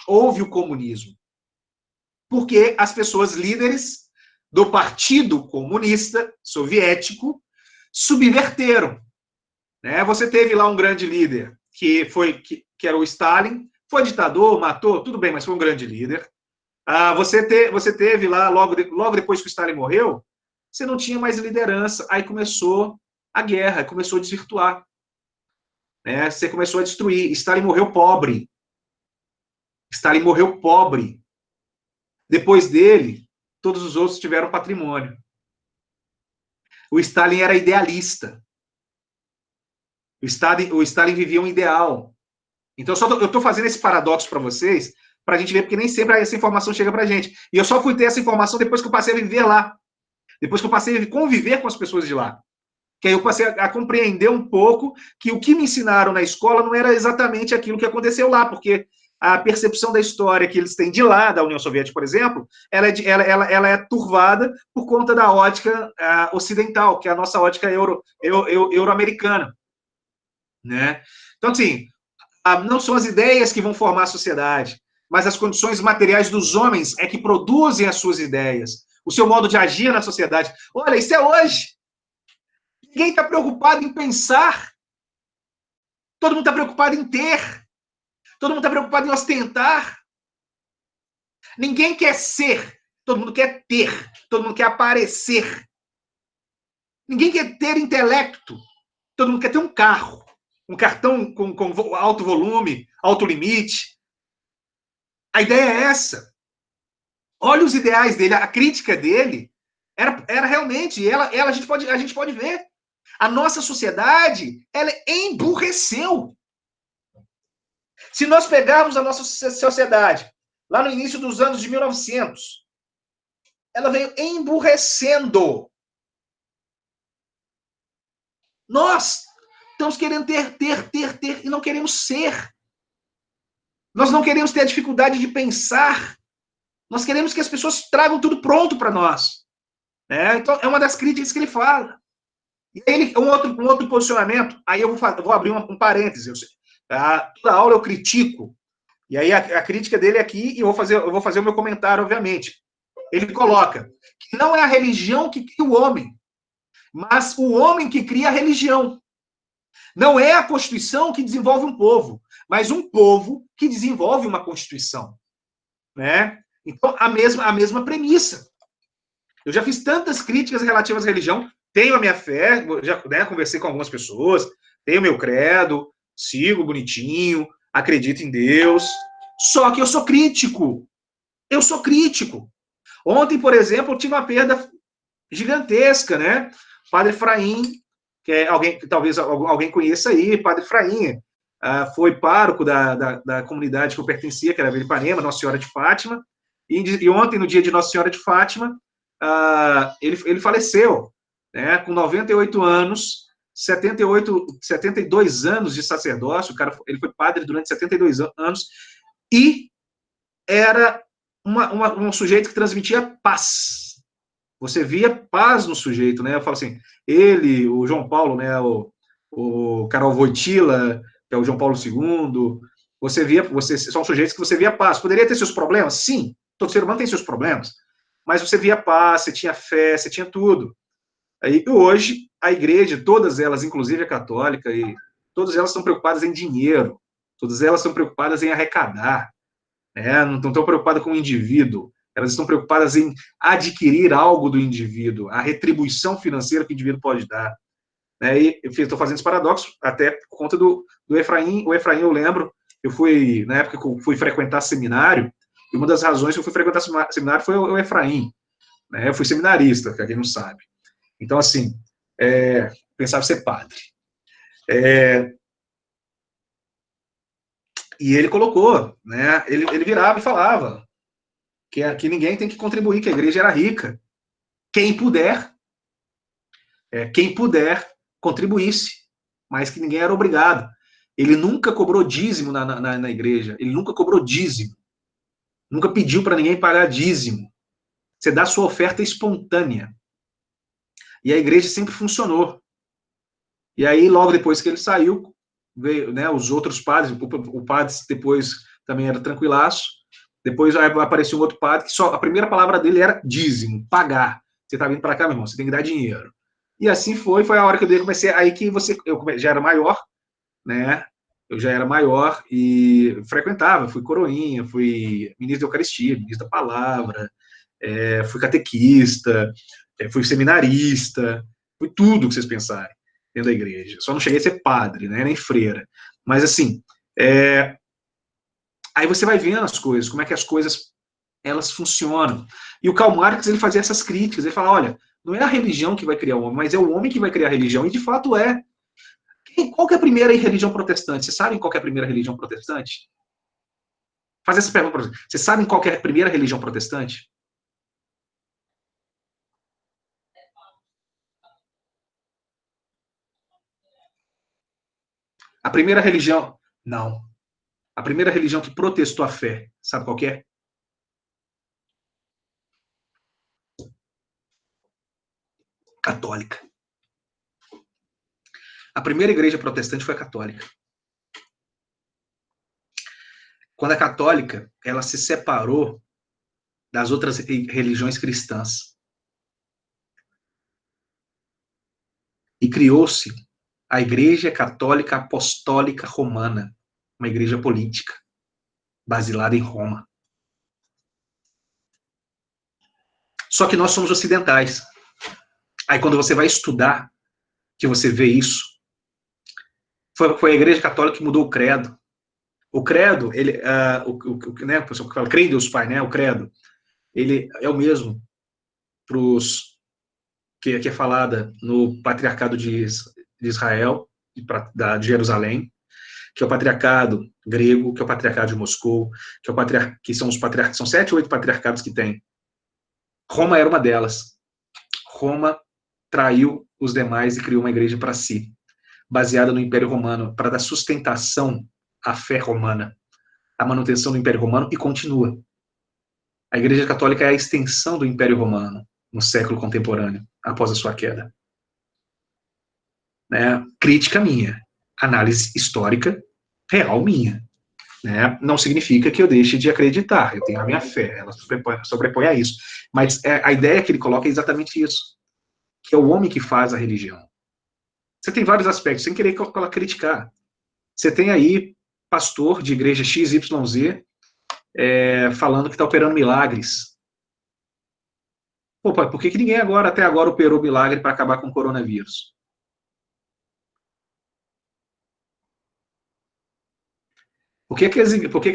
houve o comunismo. Porque as pessoas líderes do Partido Comunista Soviético subverteram. Né? Você teve lá um grande líder, que era o Stalin, foi ditador, matou, tudo bem, mas foi um grande líder. Você teve lá, logo depois que o Stalin morreu, você não tinha mais liderança, aí começou a guerra, começou a desvirtuar. Né? Você começou a destruir. Stalin morreu pobre. Stalin morreu pobre. Depois dele, todos os outros tiveram patrimônio. O Stalin era idealista. O Stalin vivia um ideal. Então, eu estou fazendo esse paradoxo para vocês, para a gente ver, porque nem sempre essa informação chega para a gente. E eu só fui ter essa informação depois que eu passei a viver lá. Depois que eu passei a conviver com as pessoas de lá. Que aí eu passei a compreender um pouco que o que me ensinaram na escola não era exatamente aquilo que aconteceu lá, porque a percepção da história que eles têm de lá, da União Soviética, por exemplo, ela é turvada por conta da ótica ocidental, que é a nossa ótica euro-americana. Né? Então, assim, não são as ideias que vão formar a sociedade, mas as condições materiais dos homens é que produzem as suas ideias, o seu modo de agir na sociedade. Olha, isso é hoje. Ninguém está preocupado em pensar. Todo mundo está preocupado em ter. Todo mundo está preocupado em ostentar. Ninguém quer ser. Todo mundo quer ter. Todo mundo quer aparecer. Ninguém quer ter intelecto. Todo mundo quer ter um carro. Um cartão com alto volume, alto limite. A ideia é essa. Olha os ideais dele, a crítica dele era realmente, a gente pode ver. A nossa sociedade, ela emburreceu. Se nós pegarmos a nossa sociedade, lá no início dos anos de 1900, ela veio emburrecendo. Nós estamos querendo ter, e não queremos ser. Nós não queremos ter a dificuldade de pensar. Nós queremos que as pessoas tragam tudo pronto para nós. Então, é uma das críticas que ele fala. E ele, um outro posicionamento, aí eu vou abrir um parêntese. Toda aula eu critico. E aí a crítica dele aqui, e eu vou fazer o meu comentário, obviamente. Ele coloca que não é a religião que cria o homem, mas o homem que cria a religião. Não é a Constituição que desenvolve um povo, mas um povo que desenvolve uma Constituição. Então, a mesma premissa. Eu já fiz tantas críticas relativas à religião, tenho a minha fé, já conversei com algumas pessoas, tenho meu credo, sigo bonitinho, acredito em Deus, só que eu sou crítico. Eu sou crítico. Ontem, por exemplo, eu tive uma perda gigantesca, Padre Efraim, que é alguém que talvez alguém conheça aí, Padre Efraim, foi pároco da comunidade que eu pertencia, que era Vila Ipanema, Nossa Senhora de Fátima, e ontem, no dia de Nossa Senhora de Fátima, ele faleceu, com 98 anos, 72 anos de sacerdócio, ele foi padre durante 72 anos, e era um sujeito que transmitia paz. Você via paz no sujeito, Eu falo assim, ele, o João Paulo, o Karol Wojtyla, que é o João Paulo II, são sujeitos que você via paz. Poderia ter seus problemas? Sim, todo ser humano tem seus problemas, mas você via paz, você tinha fé, você tinha tudo. E hoje, a igreja, todas elas, inclusive a católica, todas elas estão preocupadas em dinheiro, todas elas estão preocupadas em arrecadar, não estão preocupadas com o indivíduo, elas estão preocupadas em adquirir algo do indivíduo, a retribuição financeira que o indivíduo pode dar. E eu estou fazendo esse paradoxo até por conta do Efraim. O Efraim, eu lembro, na época que eu fui frequentar seminário, e uma das razões que eu fui frequentar seminário foi o Efraim. Eu fui seminarista, para quem não sabe. Então, assim, pensava em ser padre. E ele colocou, ele virava e falava que ninguém tem que contribuir, que a igreja era rica. Quem puder contribuísse, mas que ninguém era obrigado. Ele nunca cobrou dízimo na igreja, ele nunca cobrou dízimo, nunca pediu para ninguém pagar dízimo. Você dá sua oferta espontânea. E a igreja sempre funcionou. E aí, logo depois que ele saiu, veio, os outros padres, o padre depois também era tranquilaço, depois apareceu um outro padre que só a primeira palavra dele era dízimo, pagar. Você está vindo para cá, meu irmão, você tem que dar dinheiro. E assim foi a hora que eu comecei, aí que eu já era maior, eu já era maior e frequentava, fui coroinha, fui ministro da Eucaristia, ministro da Palavra, fui catequista, fui seminarista, fui tudo que vocês pensarem dentro da igreja. Só não cheguei a ser padre, nem freira. Mas, assim, aí você vai vendo as coisas, como é que as coisas, elas funcionam. E o Karl Marx, ele fazia essas críticas, ele fala, olha, não é a religião que vai criar o homem, mas é o homem que vai criar a religião, e de fato é. Qual que é a primeira religião protestante? Vocês sabem qual que é a primeira religião protestante? Faz essa pergunta para vocês. Vocês sabem qual que é a primeira religião protestante? A primeira religião... Não. A primeira religião que protestou a fé, sabe qual que é? Católica. A primeira igreja protestante foi a católica. Quando a católica, ela se separou das outras religiões cristãs e criou-se a Igreja Católica Apostólica Romana, uma igreja política, basilada em Roma. Só que nós somos ocidentais. Aí quando você vai estudar, que você vê isso, foi a Igreja Católica que mudou o credo. O credo, o pessoal que fala, crê em Deus Pai, o credo. ele é o mesmo para os que é falada no patriarcado de Israel, de Jerusalém, que é o patriarcado grego, que é o patriarcado de Moscou, que são os patriarcados, são 7 ou 8 patriarcados que tem. Roma era uma delas. Roma traiu os demais e criou uma igreja para si, baseada no Império Romano, para dar sustentação à fé romana, à manutenção do Império Romano, e continua. A Igreja Católica é a extensão do Império Romano no século contemporâneo, após a sua queda. Né? Crítica minha, análise histórica real minha. Né? Não significa que eu deixe de acreditar, eu tenho a minha fé, ela sobrepõe a isso. Mas a ideia que ele coloca é exatamente isso, que é o homem que faz a religião. Você tem vários aspectos, sem querer criticar. Você tem aí pastor de igreja XYZ falando que está operando milagres. Pô, pai, por que ninguém até agora operou milagre para acabar com o coronavírus? Por que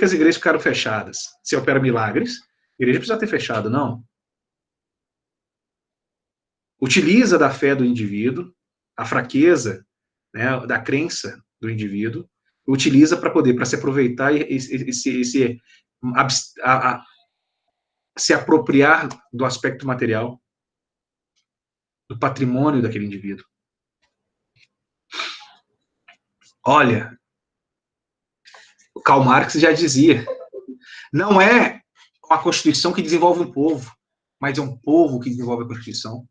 as igrejas ficaram fechadas? Se opera milagres, a igreja precisa ter fechado, não. Utiliza da fé do indivíduo, a fraqueza, né, da crença do indivíduo, utiliza para se aproveitar e se apropriar do aspecto material, do patrimônio daquele indivíduo. Olha, o Karl Marx já dizia, não é uma Constituição que desenvolve um povo, mas é um povo que desenvolve a Constituição.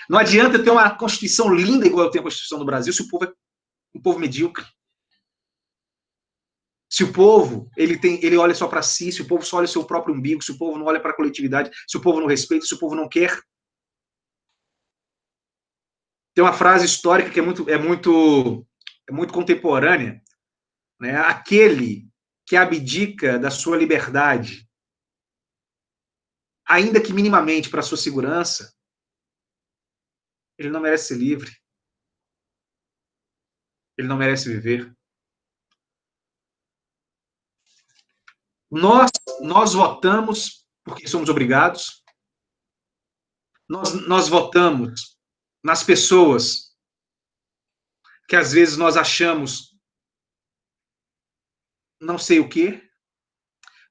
Não adianta eu ter uma Constituição linda igual eu tenho a Constituição do Brasil se o povo é um povo medíocre. Se o povo ele olha só para si, se o povo só olha o seu próprio umbigo, se o povo não olha para a coletividade, se o povo não respeita, se o povo não quer. Tem uma frase histórica que é muito contemporânea, né? Aquele que abdica da sua liberdade, ainda que minimamente para a sua segurança, ele não merece ser livre. Ele não merece viver. Nós votamos porque somos obrigados. Nós votamos nas pessoas que às vezes nós achamos não sei o quê,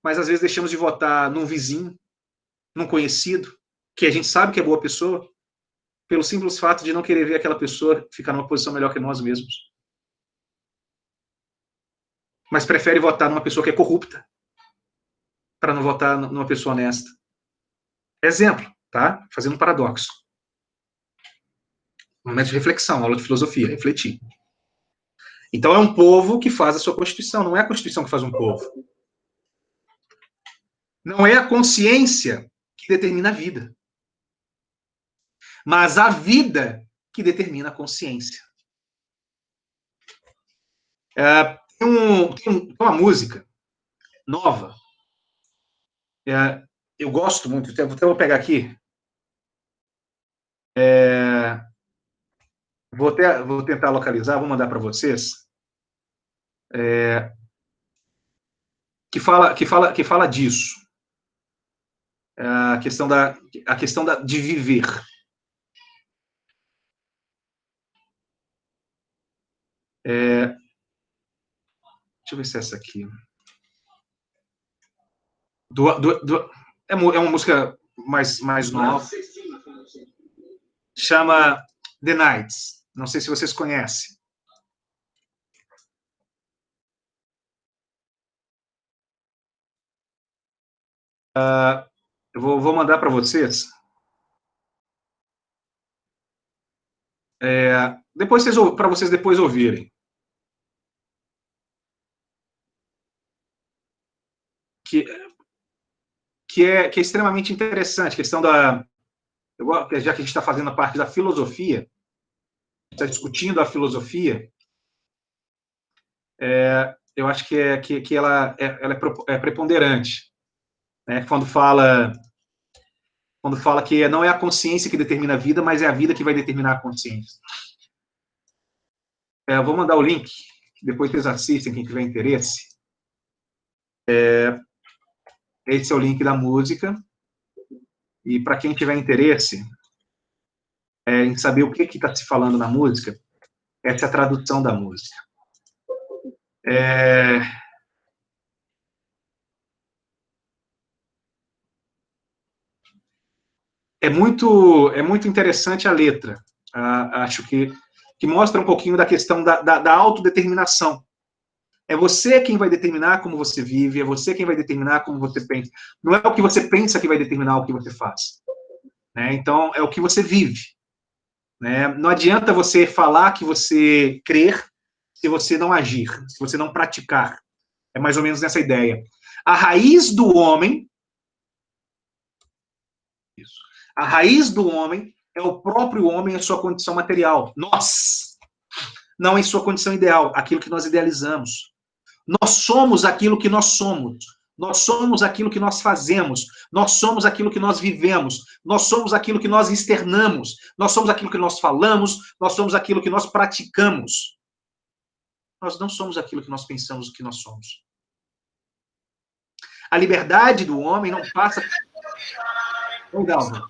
mas às vezes deixamos de votar num vizinho, num conhecido, que a gente sabe que é boa pessoa, pelo simples fato de não querer ver aquela pessoa ficar numa posição melhor que nós mesmos. Mas prefere votar numa pessoa que é corrupta, para não votar numa pessoa honesta. Exemplo, tá? Fazendo um paradoxo. Um momento de reflexão, aula de filosofia, refletir. Então é um povo que faz a sua Constituição, não é a Constituição que faz um povo. Não é a consciência que determina a vida, mas a vida que determina a consciência. Tem uma música nova, eu gosto muito, até vou pegar aqui, vou tentar localizar, vou mandar para vocês, que fala disso, a questão de viver. Deixa eu ver se é essa aqui. É uma música mais nova. Chama The Nights. Não sei se vocês conhecem. Eu vou mandar para vocês. Para vocês depois ouvirem. Que é extremamente interessante, a questão já que a gente está fazendo a parte da filosofia, está discutindo a filosofia, eu acho que ela é preponderante, né? Quando fala que não é a consciência que determina a vida, mas é a vida que vai determinar a consciência. Eu vou mandar o link, depois vocês assistem, quem tiver interesse. Esse é o link da música. e para quem tiver interesse em saber o que está se falando na música, essa é a tradução da música. É muito interessante a letra. Acho que mostra um pouquinho da questão da autodeterminação. É você quem vai determinar como você vive, é você quem vai determinar como você pensa. Não é o que você pensa que vai determinar o que você faz. Né? Então, é o que você vive. Né? Não adianta você falar que você crer se você não agir, se você não praticar. É mais ou menos nessa ideia. A raiz do homem... Isso. A raiz do homem é o próprio homem em sua condição material. Nós. Não em sua condição ideal, aquilo que nós idealizamos. Nós somos aquilo que nós somos. Nós somos aquilo que nós fazemos. Nós somos aquilo que nós vivemos. Nós somos aquilo que nós externamos. Nós somos aquilo que nós falamos. Nós somos aquilo que nós praticamos. Nós não somos aquilo que nós pensamos que nós somos. A liberdade do homem não passa... Oi, Dalva.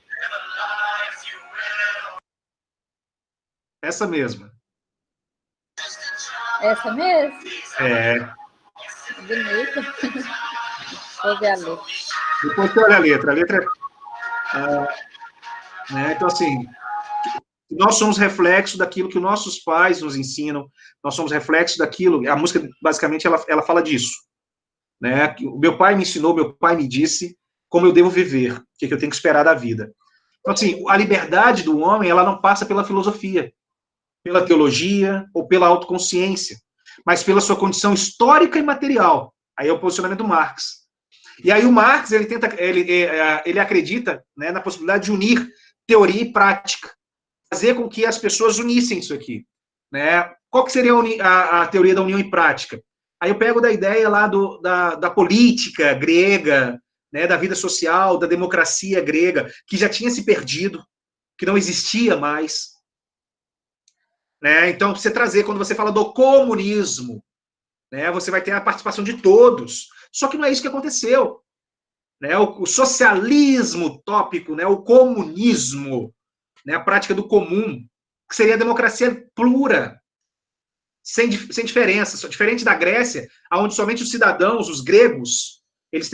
Essa mesma. Essa mesmo? É. Bonita. Vou ver a letra. Depois você olha a letra. A letra né? Então, assim, nós somos reflexo daquilo que nossos pais nos ensinam, nós somos reflexo daquilo... A música, basicamente, ela fala disso. Né? O meu pai me ensinou, meu pai me disse como eu devo viver, o que eu tenho que esperar da vida. Então, assim, a liberdade do homem, ela não passa pela filosofia, pela teologia ou pela autoconsciência, mas pela sua condição histórica e material. Aí é o posicionamento do Marx. E aí o Marx, ele acredita, né, na possibilidade de unir teoria e prática, fazer com que as pessoas unissem isso aqui. Né? Qual que seria a teoria da união e prática? Aí eu pego da ideia lá da política grega, né, da vida social, da democracia grega, que já tinha se perdido, que não existia mais. Né? Então, você trazer, quando você fala do comunismo, né, você vai ter a participação de todos. Só que não é isso que aconteceu. Né? O socialismo utópico, né, o comunismo, né, a prática do comum, que seria a democracia plura, sem diferença, diferente da Grécia, onde somente os cidadãos, os gregos, eles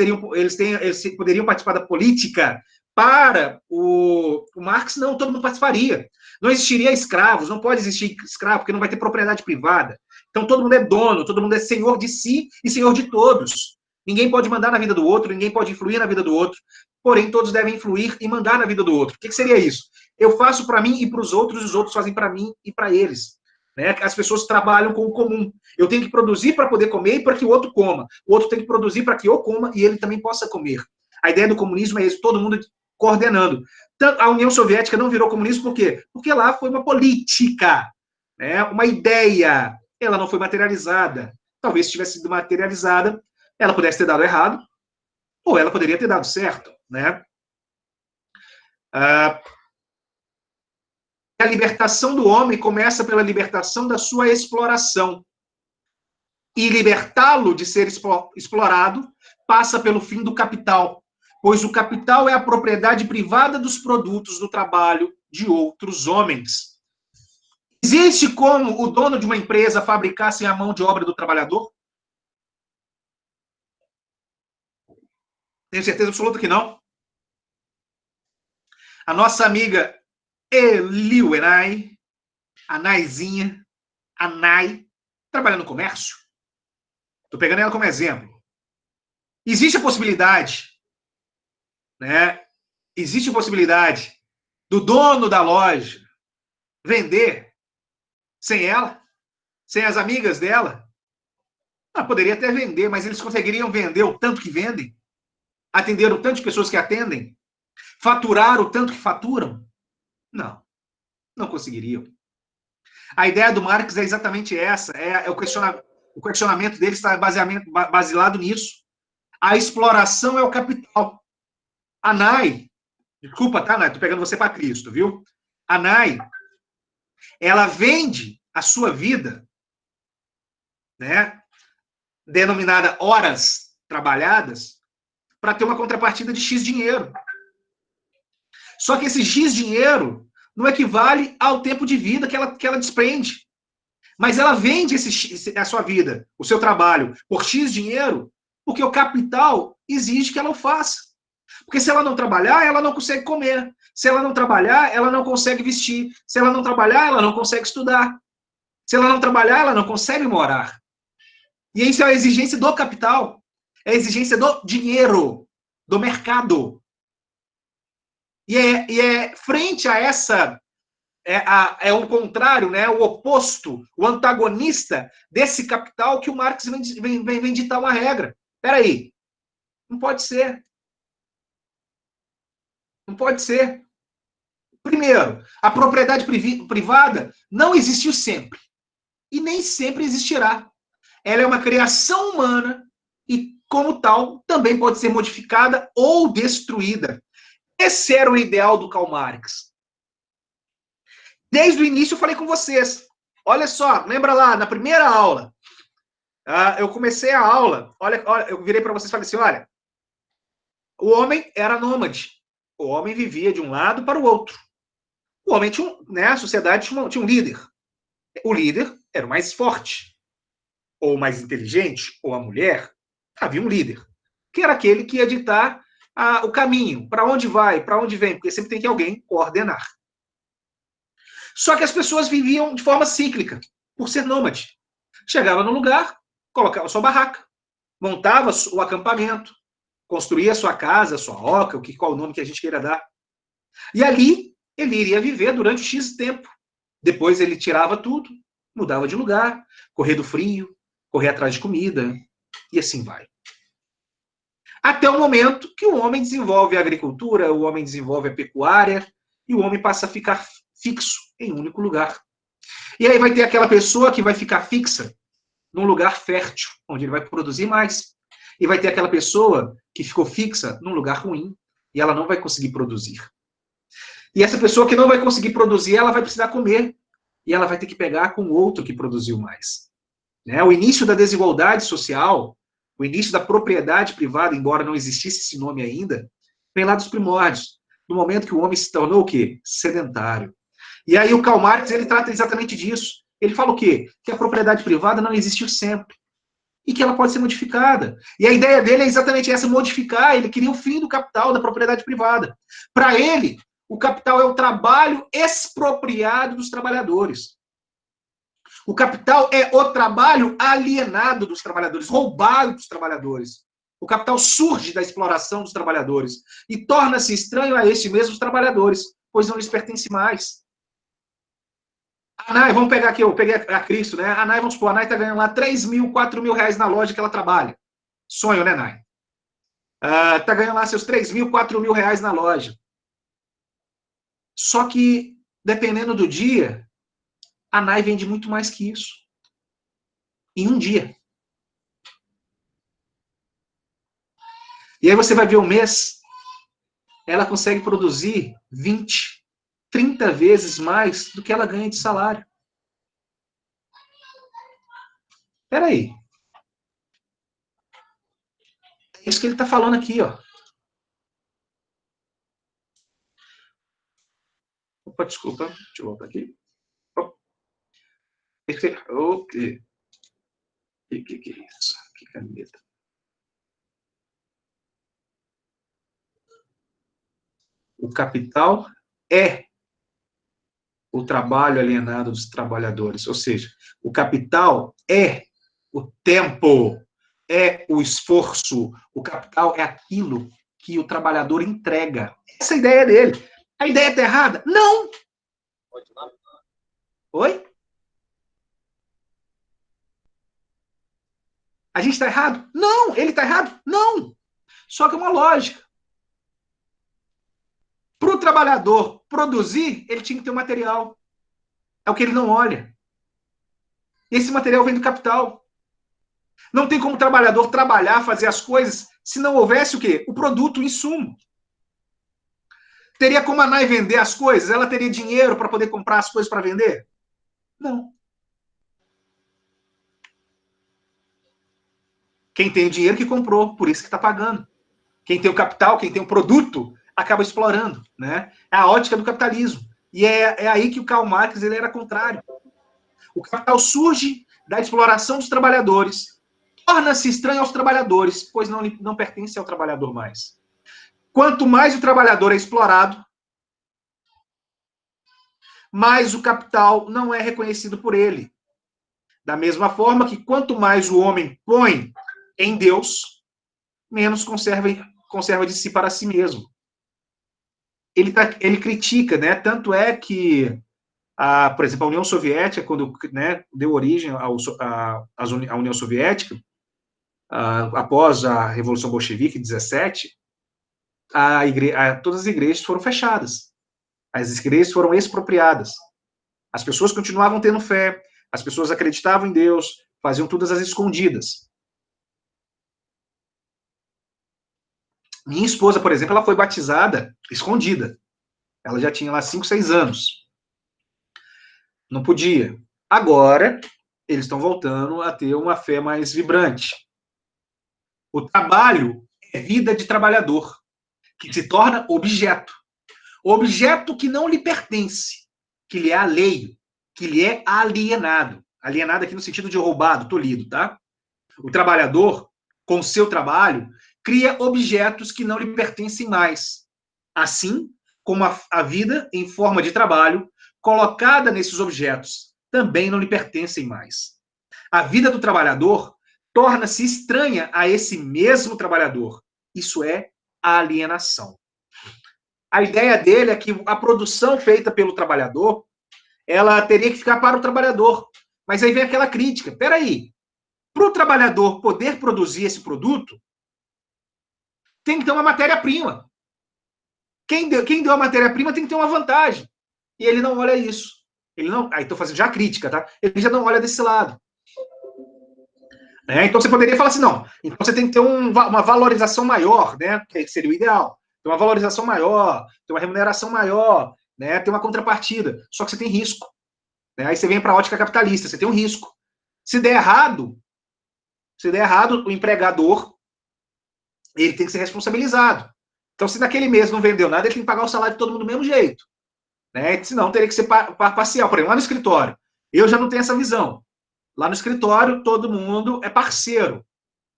poderiam participar da política. Para o Marx, não, todo mundo participaria. Não existiria escravos, não pode existir escravo, porque não vai ter propriedade privada. Então, todo mundo é dono, todo mundo é senhor de si e senhor de todos. Ninguém pode mandar na vida do outro, ninguém pode influir na vida do outro, porém, todos devem influir e mandar na vida do outro. O que seria isso? Eu faço para mim e para os outros fazem para mim e para eles. Né? As pessoas trabalham com o comum. Eu tenho que produzir para poder comer e para que o outro coma. O outro tem que produzir para que eu coma e ele também possa comer. A ideia do comunismo é isso, todo mundo coordenando. A União Soviética não virou comunismo por quê? Porque lá foi uma política, né? Uma ideia. Ela não foi materializada. Talvez se tivesse sido materializada, ela pudesse ter dado errado, ou ela poderia ter dado certo. Né? A libertação do homem começa pela libertação da sua exploração. E libertá-lo de ser explorado passa pelo fim do capital, pois o capital é a propriedade privada dos produtos do trabalho de outros homens. Existe como o dono de uma empresa fabricar sem a mão de obra do trabalhador? Tenho certeza absoluta que não. A nossa amiga Eliuenay, a Naizinha, a Nai, trabalha no comércio. Estou pegando ela como exemplo. Existe a possibilidade, né? Existe a possibilidade do dono da loja vender sem ela, sem as amigas dela? Ela poderia até vender, mas eles conseguiriam vender o tanto que vendem? Atender o tanto de pessoas que atendem? Faturar o tanto que faturam? Não, não conseguiriam. A ideia do Marx é exatamente essa, o questionamento dele está baseado nisso. A exploração é o capital. A Nai, desculpa, tá, Nai? Estou pegando você para Cristo, viu? A Nai, ela vende a sua vida, né, denominada horas trabalhadas, para ter uma contrapartida de X dinheiro. Só que esse X dinheiro não equivale ao tempo de vida que ela desprende. Mas ela vende a sua vida, o seu trabalho, por X dinheiro, porque o capital exige que ela o faça. Porque se ela não trabalhar, ela não consegue comer. Se ela não trabalhar, ela não consegue vestir. Se ela não trabalhar, ela não consegue estudar. Se ela não trabalhar, ela não consegue morar. E isso é a exigência do capital. É a exigência do dinheiro, do mercado. E é frente a essa... É o contrário, né? O oposto, o antagonista desse capital que o Marx vem ditar uma regra. Espera aí. Não pode ser. Não pode ser. Primeiro, a propriedade privada não existiu sempre. E nem sempre existirá. Ela é uma criação humana e, como tal, também pode ser modificada ou destruída. Esse era o ideal do Karl Marx. Desde o início eu falei com vocês. Olha só, lembra lá, na primeira aula, eu comecei a aula, olha, eu virei para vocês e falei assim, olha, o homem era nômade. O homem vivia de um lado para o outro. O homem tinha, né, a sociedade tinha um líder. O líder era o mais forte, ou mais inteligente, ou a mulher. Havia um líder, que era aquele que ia ditar o caminho, para onde vai, para onde vem, porque sempre tem que alguém coordenar. Só que as pessoas viviam de forma cíclica, por ser nômade. Chegava no lugar, colocava sua barraca, montava o acampamento, construía sua casa, sua oca, qual o nome que a gente queira dar. E ali ele iria viver durante X tempo. Depois ele tirava tudo, mudava de lugar, correr do frio, correr atrás de comida, e assim vai. Até o momento que o homem desenvolve a agricultura, o homem desenvolve a pecuária, e o homem passa a ficar fixo em um único lugar. E aí vai ter aquela pessoa que vai ficar fixa num lugar fértil, onde ele vai produzir mais. E vai ter aquela pessoa que ficou fixa num lugar ruim, e ela não vai conseguir produzir. E essa pessoa que não vai conseguir produzir, ela vai precisar comer. E ela vai ter que pegar com outro que produziu mais. Né? O início da desigualdade social, o início da propriedade privada, embora não existisse esse nome ainda, vem lá dos primórdios, no momento que o homem se tornou o quê? Sedentário. E aí o Karl Marx, ele trata exatamente disso. Ele fala o quê? Que a propriedade privada não existiu sempre. E que ela pode ser modificada. E a ideia dele é exatamente essa, modificar. Ele queria o fim do capital, da propriedade privada. Para ele, o capital é o trabalho expropriado dos trabalhadores. O capital é o trabalho alienado dos trabalhadores, roubado dos trabalhadores. O capital surge da exploração dos trabalhadores e torna-se estranho a estes mesmos trabalhadores, pois não lhes pertence mais. A Nai, vamos pegar aqui, eu peguei a Cristo, né? A Nai, vamos supor, a Nai tá ganhando lá 3 mil, 4 mil reais na loja que ela trabalha. Sonho, né, Nai? Tá ganhando lá seus 3 mil, 4 mil reais na loja. Só que, dependendo do dia, a Nai vende muito mais que isso. Em um dia. E aí você vai ver o mês, ela consegue produzir 20, 30 vezes mais do que ela ganha de salário. Espera aí. É isso que ele está falando aqui, ó. Opa, desculpa. Deixa eu voltar aqui. O que é isso? Que caneta. O capital é o trabalho alienado dos trabalhadores. Ou seja, o capital é o tempo, é o esforço. O capital é aquilo que o trabalhador entrega. Essa é a ideia dele. A ideia está errada? Não! Oi? A gente está errado? Não! Ele está errado? Não! Só que é uma lógica. Para o trabalhador produzir, ele tinha que ter um material. É o que ele não olha. Esse material vem do capital. Não tem como o trabalhador trabalhar, fazer as coisas, se não houvesse o quê? O produto, o insumo. Teria como a Nai vender as coisas? Ela teria dinheiro para poder comprar as coisas para vender? Não. Quem tem o dinheiro que comprou, por isso que está pagando. Quem tem o capital, quem tem o produto, acaba explorando, né? É a ótica do capitalismo. E é aí que o Karl Marx ele era contrário. O capital surge da exploração dos trabalhadores, torna-se estranho aos trabalhadores, pois não pertence ao trabalhador mais. Quanto mais o trabalhador é explorado, mais o capital não é reconhecido por ele. Da mesma forma que quanto mais o homem põe em Deus, menos conserva de si para si mesmo. Ele critica, né? Tanto é que, por exemplo, a União Soviética, quando, né, deu origem à União Soviética, após a Revolução Bolchevique, em 17, todas as igrejas foram fechadas. As igrejas foram expropriadas. As pessoas continuavam tendo fé, as pessoas acreditavam em Deus, faziam todas as escondidas. Minha esposa, por exemplo, ela foi batizada escondida. Ela já tinha lá 5, 6 anos. Não podia. Agora, eles estão voltando a ter uma fé mais vibrante. O trabalho é vida de trabalhador, que se torna objeto. Objeto que não lhe pertence, que lhe é alheio, que lhe é alienado. Alienado aqui no sentido de roubado, tolhido, tá? O trabalhador, com seu trabalho, cria objetos que não lhe pertencem mais. Assim como a vida, em forma de trabalho, colocada nesses objetos, também não lhe pertencem mais. A vida do trabalhador torna-se estranha a esse mesmo trabalhador. Isso é alienação. A ideia dele é que a produção feita pelo trabalhador, ela teria que ficar para o trabalhador. Mas aí vem aquela crítica. Peraí, para o trabalhador poder produzir esse produto, tem que ter uma matéria-prima. Quem deu a matéria-prima tem que ter uma vantagem. E ele não olha isso. Ele não. Aí estou fazendo já a crítica, tá? Ele já não olha desse lado. Então você poderia falar assim, não. Então você tem que ter uma valorização maior, né? Que seria o ideal. Ter uma valorização maior, ter uma remuneração maior, né? Ter uma contrapartida. Só que você tem risco. Né? Aí você vem para a ótica capitalista, você tem um risco. Se der errado, o empregador ele tem que ser responsabilizado. Então, se naquele mês não vendeu nada, ele tem que pagar o salário de todo mundo do mesmo jeito. Né? Senão, teria que ser parcial. Por exemplo, lá no escritório, eu já não tenho essa visão. Lá no escritório, todo mundo é parceiro.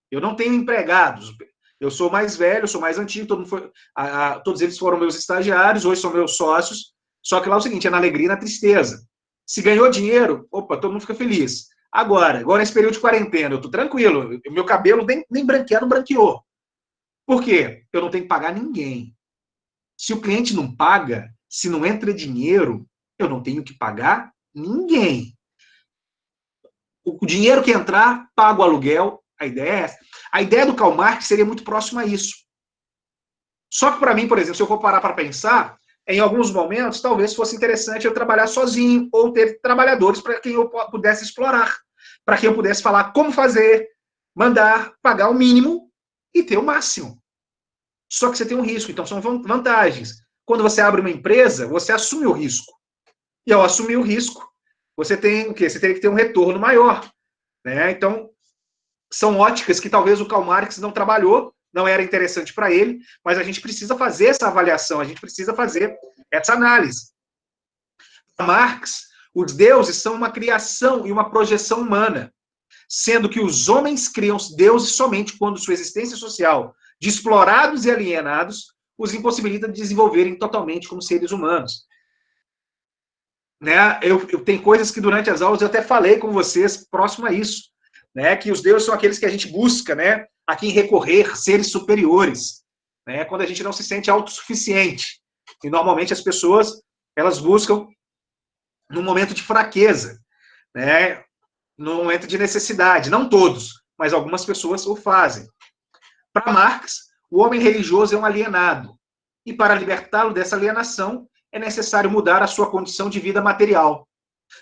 Eu não tenho empregados. Eu sou mais velho, sou mais antigo, todos eles foram meus estagiários, hoje são meus sócios. Só que lá é o seguinte, é na alegria e na tristeza. Se ganhou dinheiro, opa, todo mundo fica feliz. Agora nesse período de quarentena, eu tô tranquilo. Meu cabelo nem branquear, não branqueou. Por quê? Eu não tenho que pagar ninguém. Se o cliente não paga, se não entra dinheiro, eu não tenho que pagar ninguém. O dinheiro que entrar, paga o aluguel. A ideia é essa. A ideia do Karl Marx seria muito próxima a isso. Só que para mim, por exemplo, se eu for parar para pensar, em alguns momentos, talvez fosse interessante eu trabalhar sozinho ou ter trabalhadores para quem eu pudesse explorar, para quem eu pudesse falar como fazer, mandar, pagar o mínimo e ter o máximo. Só que você tem um risco, então são vantagens. Quando você abre uma empresa, você assume o risco. E ao assumir o risco, você tem o quê? Você tem que ter um retorno maior. Né? Então, são óticas que talvez o Karl Marx não trabalhou, não era interessante para ele, mas a gente precisa fazer essa avaliação, a gente precisa fazer essa análise. Para Marx, os deuses são uma criação e uma projeção humana, sendo que os homens criam os deuses somente quando sua existência social de explorados e alienados os impossibilita de desenvolverem totalmente como seres humanos. Né? Eu tenho coisas que durante as aulas eu até falei com vocês próximo a isso, né? Que os deuses são aqueles que a gente busca, né? A quem recorrer, seres superiores, né? Quando a gente não se sente autossuficiente. E normalmente as pessoas, elas buscam num momento de fraqueza, né? Num momento de necessidade. Não todos, mas algumas pessoas o fazem. Para Marx, o homem religioso é um alienado. E para libertá-lo dessa alienação, é necessário mudar a sua condição de vida material.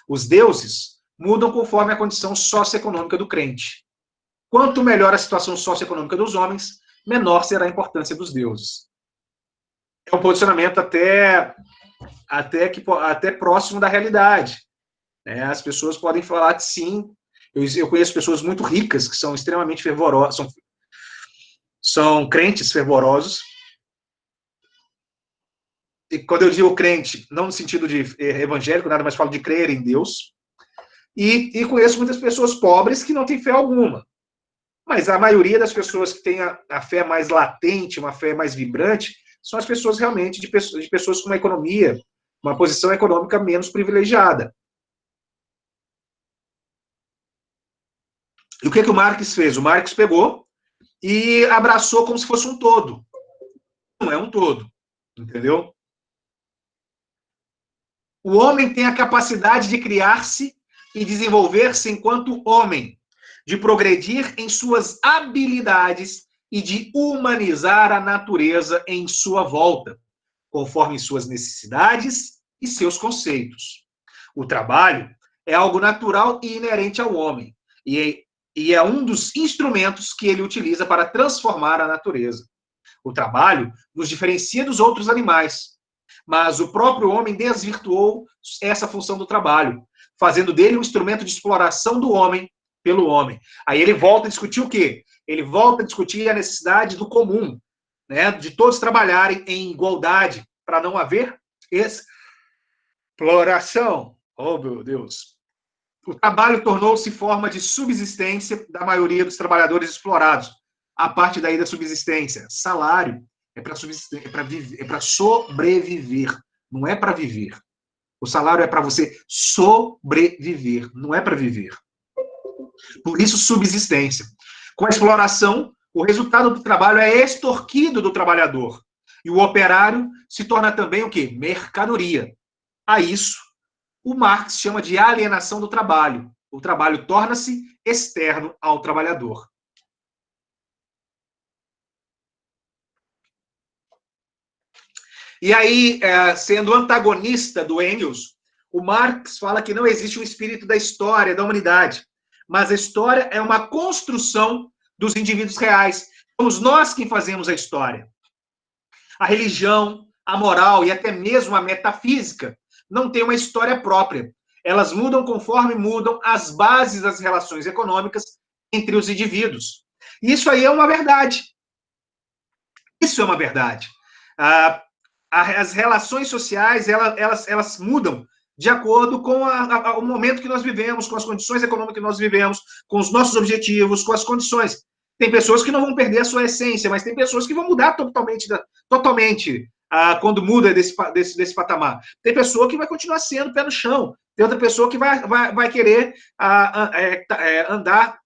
Os deuses mudam conforme a condição socioeconômica do crente. Quanto melhor a situação socioeconômica dos homens, menor será a importância dos deuses. É um posicionamento até próximo da realidade. Né? As pessoas podem falar que sim. Eu conheço pessoas muito ricas que são extremamente fervorosas, são crentes fervorosos, e quando eu digo crente, não no sentido de evangélico, nada, mas falo de crer em Deus, e conheço muitas pessoas pobres que não têm fé alguma. Mas a maioria das pessoas que têm a fé mais latente, uma fé mais vibrante, são as pessoas realmente de pessoas com uma economia, uma posição econômica menos privilegiada. E o que o Marx fez? O Marx pegou e abraçou como se fosse um todo. Não é um todo, entendeu? O homem tem a capacidade de criar-se e desenvolver-se enquanto homem, de progredir em suas habilidades e de humanizar a natureza em sua volta, conforme suas necessidades e seus conceitos. O trabalho é algo natural e inerente ao homem, e é um dos instrumentos que ele utiliza para transformar a natureza. O trabalho nos diferencia dos outros animais, mas o próprio homem desvirtuou essa função do trabalho, fazendo dele um instrumento de exploração do homem pelo homem. Aí ele volta a discutir o quê? Ele volta a discutir a necessidade do comum, né? De todos trabalharem em igualdade, para não haver exploração. Oh, meu Deus. O trabalho tornou-se forma de subsistência da maioria dos trabalhadores explorados. A parte daí da subsistência. Salário é para subsistir, é para sobreviver, não é para viver. O salário é para você sobreviver, não é para viver. Por isso, subsistência. Com a exploração, o resultado do trabalho é extorquido do trabalhador. E o operário se torna também o quê? Mercadoria. A isso, o Marx chama de alienação do trabalho. O trabalho torna-se externo ao trabalhador. E aí, sendo antagonista do Engels, o Marx fala que não existe um espírito da história, da humanidade, mas a história é uma construção dos indivíduos reais. Somos nós quem fazemos a história. A religião, a moral e até mesmo a metafísica não têm uma história própria. Elas mudam conforme mudam as bases das relações econômicas entre os indivíduos. Isso aí é uma verdade. Isso é uma verdade. As relações sociais, elas mudam de acordo com o momento que nós vivemos, com as condições econômicas que nós vivemos, com os nossos objetivos, com as condições. Tem pessoas que não vão perder a sua essência, mas tem pessoas que vão mudar totalmente quando muda desse patamar. Tem pessoa que vai continuar sendo pé no chão, tem outra pessoa que vai querer andar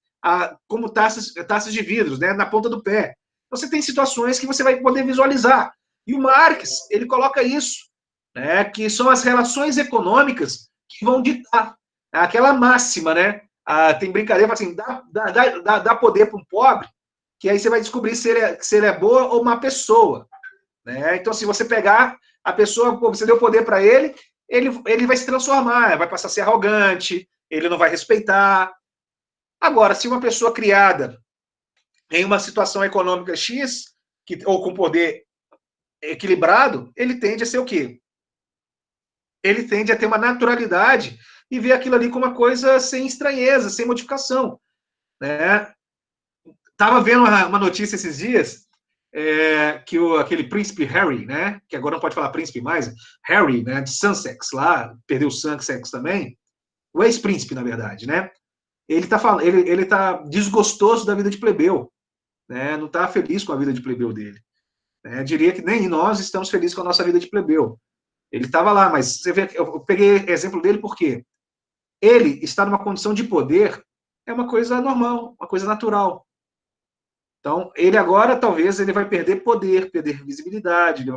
como taças de vidros, né, na ponta do pé. Você tem situações que você vai poder visualizar. E o Marx, ele coloca isso, né, que são as relações econômicas que vão ditar. Aquela máxima, né? Tem brincadeira, assim, dá poder para um pobre, que aí você vai descobrir se ele é boa ou má pessoa. Né? Então, se você pegar a pessoa, você deu poder para ele, ele vai se transformar, vai passar a ser arrogante, ele não vai respeitar. Agora, se uma pessoa criada em uma situação econômica X, ou com poder equilibrado, ele tende a ser o quê? Ele tende a ter uma naturalidade e ver aquilo ali como uma coisa sem estranheza, sem modificação. Né? Tava vendo uma notícia esses dias que aquele príncipe Harry, né, que agora não pode falar príncipe mais, Harry, né, de Sussex, lá, perdeu o Sussex também, o ex-príncipe, na verdade, né, ele tá desgostoso da vida de plebeu, né, não tá feliz com a vida de plebeu dele. Né, diria que nem nós estamos felizes com a nossa vida de plebeu. Ele estava lá, mas você vê, eu peguei exemplo dele porque ele está numa condição de poder, é uma coisa normal, uma coisa natural. Então, ele agora, talvez, ele vai perder poder, perder visibilidade, ele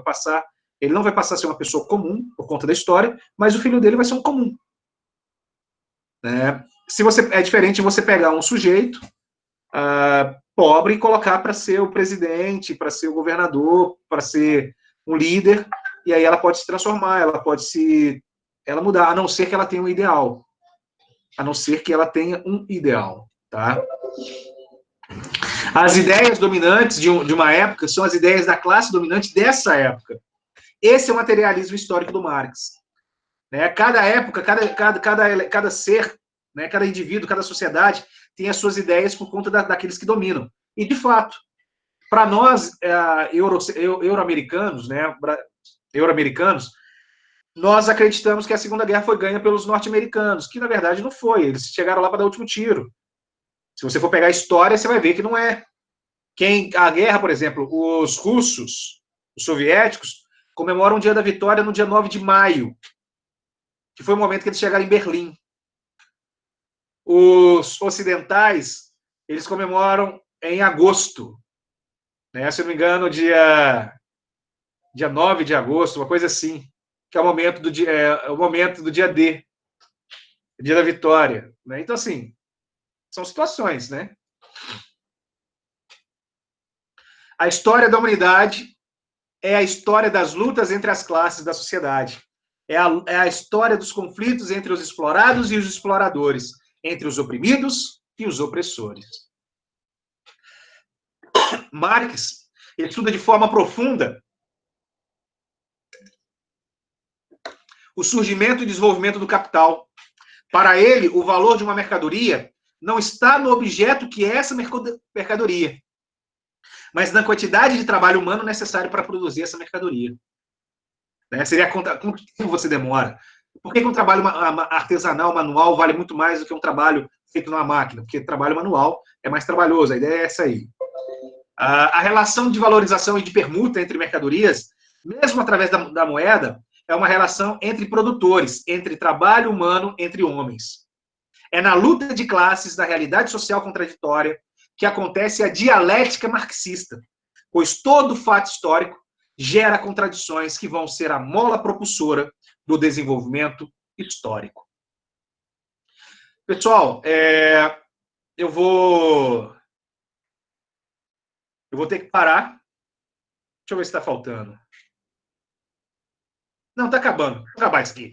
não vai passar a ser uma pessoa comum, por conta da história, mas o filho dele vai ser um comum. É diferente você pegar um sujeito pobre e colocar para ser o presidente, para ser o governador, para ser um líder, e aí ela pode se transformar, ela mudar, a não ser que ela tenha um ideal. A não ser que ela tenha um ideal, tá? As ideias dominantes de uma época são as ideias da classe dominante dessa época. Esse é o materialismo histórico do Marx. Né? Cada época, cada ser, né? Cada indivíduo, cada sociedade tem as suas ideias por conta daqueles que dominam. E, de fato, para nós, euro-americanos, né? euro-americanos, nós acreditamos que a Segunda Guerra foi ganha pelos norte-americanos, que na verdade não foi. Eles chegaram lá para dar o último tiro. Se você for pegar a história, você vai ver que não é. A guerra, por exemplo, os russos, os soviéticos, comemoram o Dia da Vitória no dia 9 de maio, que foi o momento que eles chegaram em Berlim. Os ocidentais, eles comemoram em agosto, né? Se eu não me engano, dia 9 de agosto, uma coisa assim, que é o momento do dia D, dia da vitória, né? Então, assim, são situações, né? A história da humanidade é a história das lutas entre as classes da sociedade. É a história dos conflitos entre os explorados e os exploradores, entre os oprimidos e os opressores. Marx estuda de forma profunda o surgimento e desenvolvimento do capital. Para ele, o valor de uma mercadoria não está no objeto que é essa mercadoria, mas na quantidade de trabalho humano necessário para produzir essa mercadoria. Né? Seria quanto tempo você demora? Por que um trabalho artesanal, manual, vale muito mais do que um trabalho feito numa máquina? Porque trabalho manual é mais trabalhoso, a ideia é essa aí. A relação de valorização e de permuta entre mercadorias, mesmo através da moeda, é uma relação entre produtores, entre trabalho humano, entre homens. É na luta de classes, da realidade social contraditória, que acontece a dialética marxista, pois todo fato histórico gera contradições que vão ser a mola propulsora do desenvolvimento histórico. Pessoal, eu vou ter que parar. Deixa eu ver se está faltando. Não, está acabando. Vou acabar isso aqui.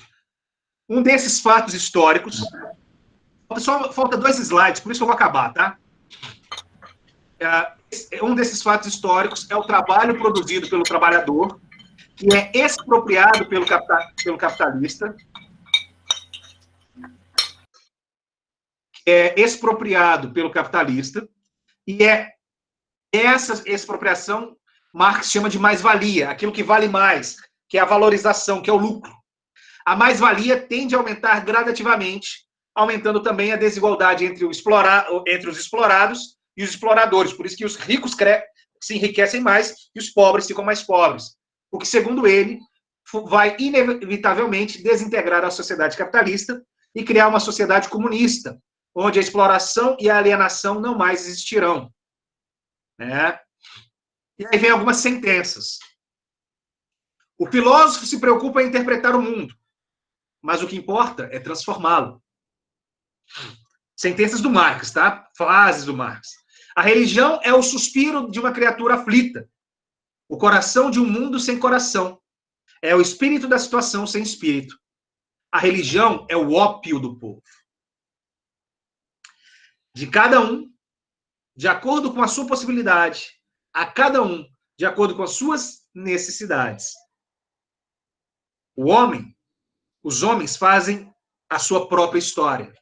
Um desses fatos históricos. Só falta 2 slides, por isso que eu vou acabar, tá? Um desses fatos históricos é o trabalho produzido pelo trabalhador, que é expropriado pelo capitalista, e essa expropriação Marx chama de mais-valia, aquilo que vale mais, que é a valorização, que é o lucro. A mais-valia tende a aumentar gradativamente, aumentando também a desigualdade entre os explorados e os exploradores. Por isso que os ricos se enriquecem mais e os pobres ficam mais pobres. O que, segundo ele, vai inevitavelmente desintegrar a sociedade capitalista e criar uma sociedade comunista, onde a exploração e a alienação não mais existirão. Né? E aí vem algumas sentenças. O filósofo se preocupa em interpretar o mundo, mas o que importa é transformá-lo. Sentenças do Marx, tá? Frases do Marx. A religião é o suspiro de uma criatura aflita, o coração de um mundo sem coração. É o espírito da situação sem espírito. A religião é o ópio do povo. De cada um, de acordo com a sua possibilidade, a cada um, de acordo com as suas necessidades. Os homens fazem a sua própria história.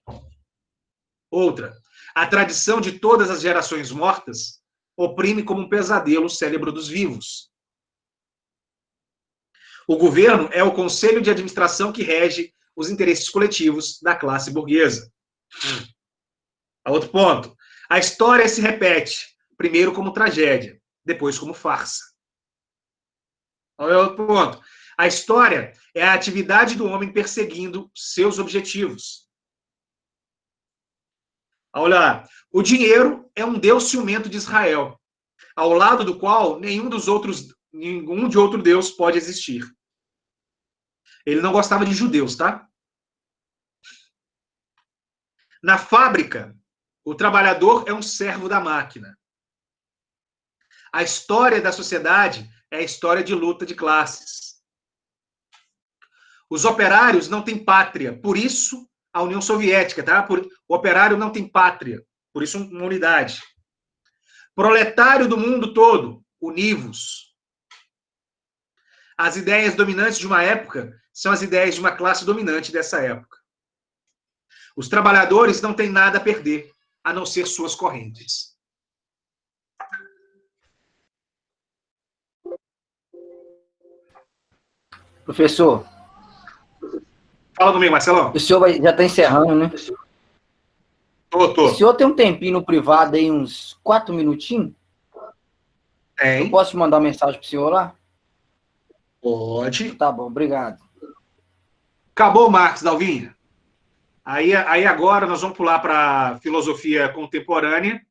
Outra, a tradição de todas as gerações mortas oprime como um pesadelo o cérebro dos vivos. O governo é o conselho de administração que rege os interesses coletivos da classe burguesa. Outro ponto, a história se repete, primeiro como tragédia, depois como farsa. Outro ponto, a história é a atividade do homem perseguindo seus objetivos. Olha, o dinheiro é um deus ciumento de Israel, ao lado do qual nenhum de outro deus pode existir. Ele não gostava de judeus, tá? Na fábrica, o trabalhador é um servo da máquina. A história da sociedade é a história de luta de classes. Os operários não têm pátria, por isso a União Soviética, tá? O operário não tem pátria, por isso uma unidade. Proletário do mundo todo, univos. As ideias dominantes de uma época são as ideias de uma classe dominante dessa época. Os trabalhadores não têm nada a perder, a não ser suas correntes. Professor, Fala comigo, Marcelão. o senhor já está encerrando, né? Tô. O senhor tem um tempinho no privado aí, uns 4 minutinhos? Tem. Eu posso te mandar uma mensagem pro senhor lá? Pode. Tá bom, obrigado. Acabou o Marx, Dalvinha. Aí agora nós vamos pular para filosofia contemporânea.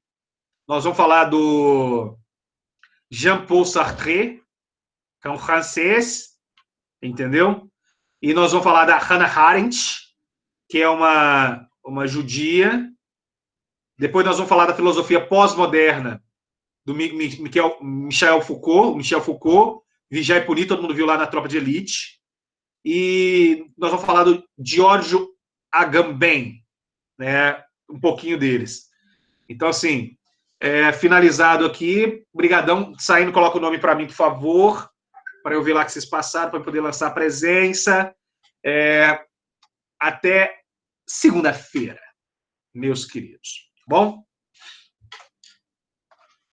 Nós vamos falar do Jean-Paul Sartre, que é um francês, entendeu? E nós vamos falar da Hannah Arendt, que é uma judia. Depois nós vamos falar da filosofia pós-moderna do Michel Foucault, Vigiar e Punir, todo mundo viu lá na Tropa de Elite. E nós vamos falar do Giorgio Agamben, né? Um pouquinho deles. Então, assim, finalizado aqui. Brigadão. Saindo, coloca o nome para mim, por favor, para eu ver lá que vocês passaram, para poder lançar a presença. Até segunda-feira, meus queridos. Bom?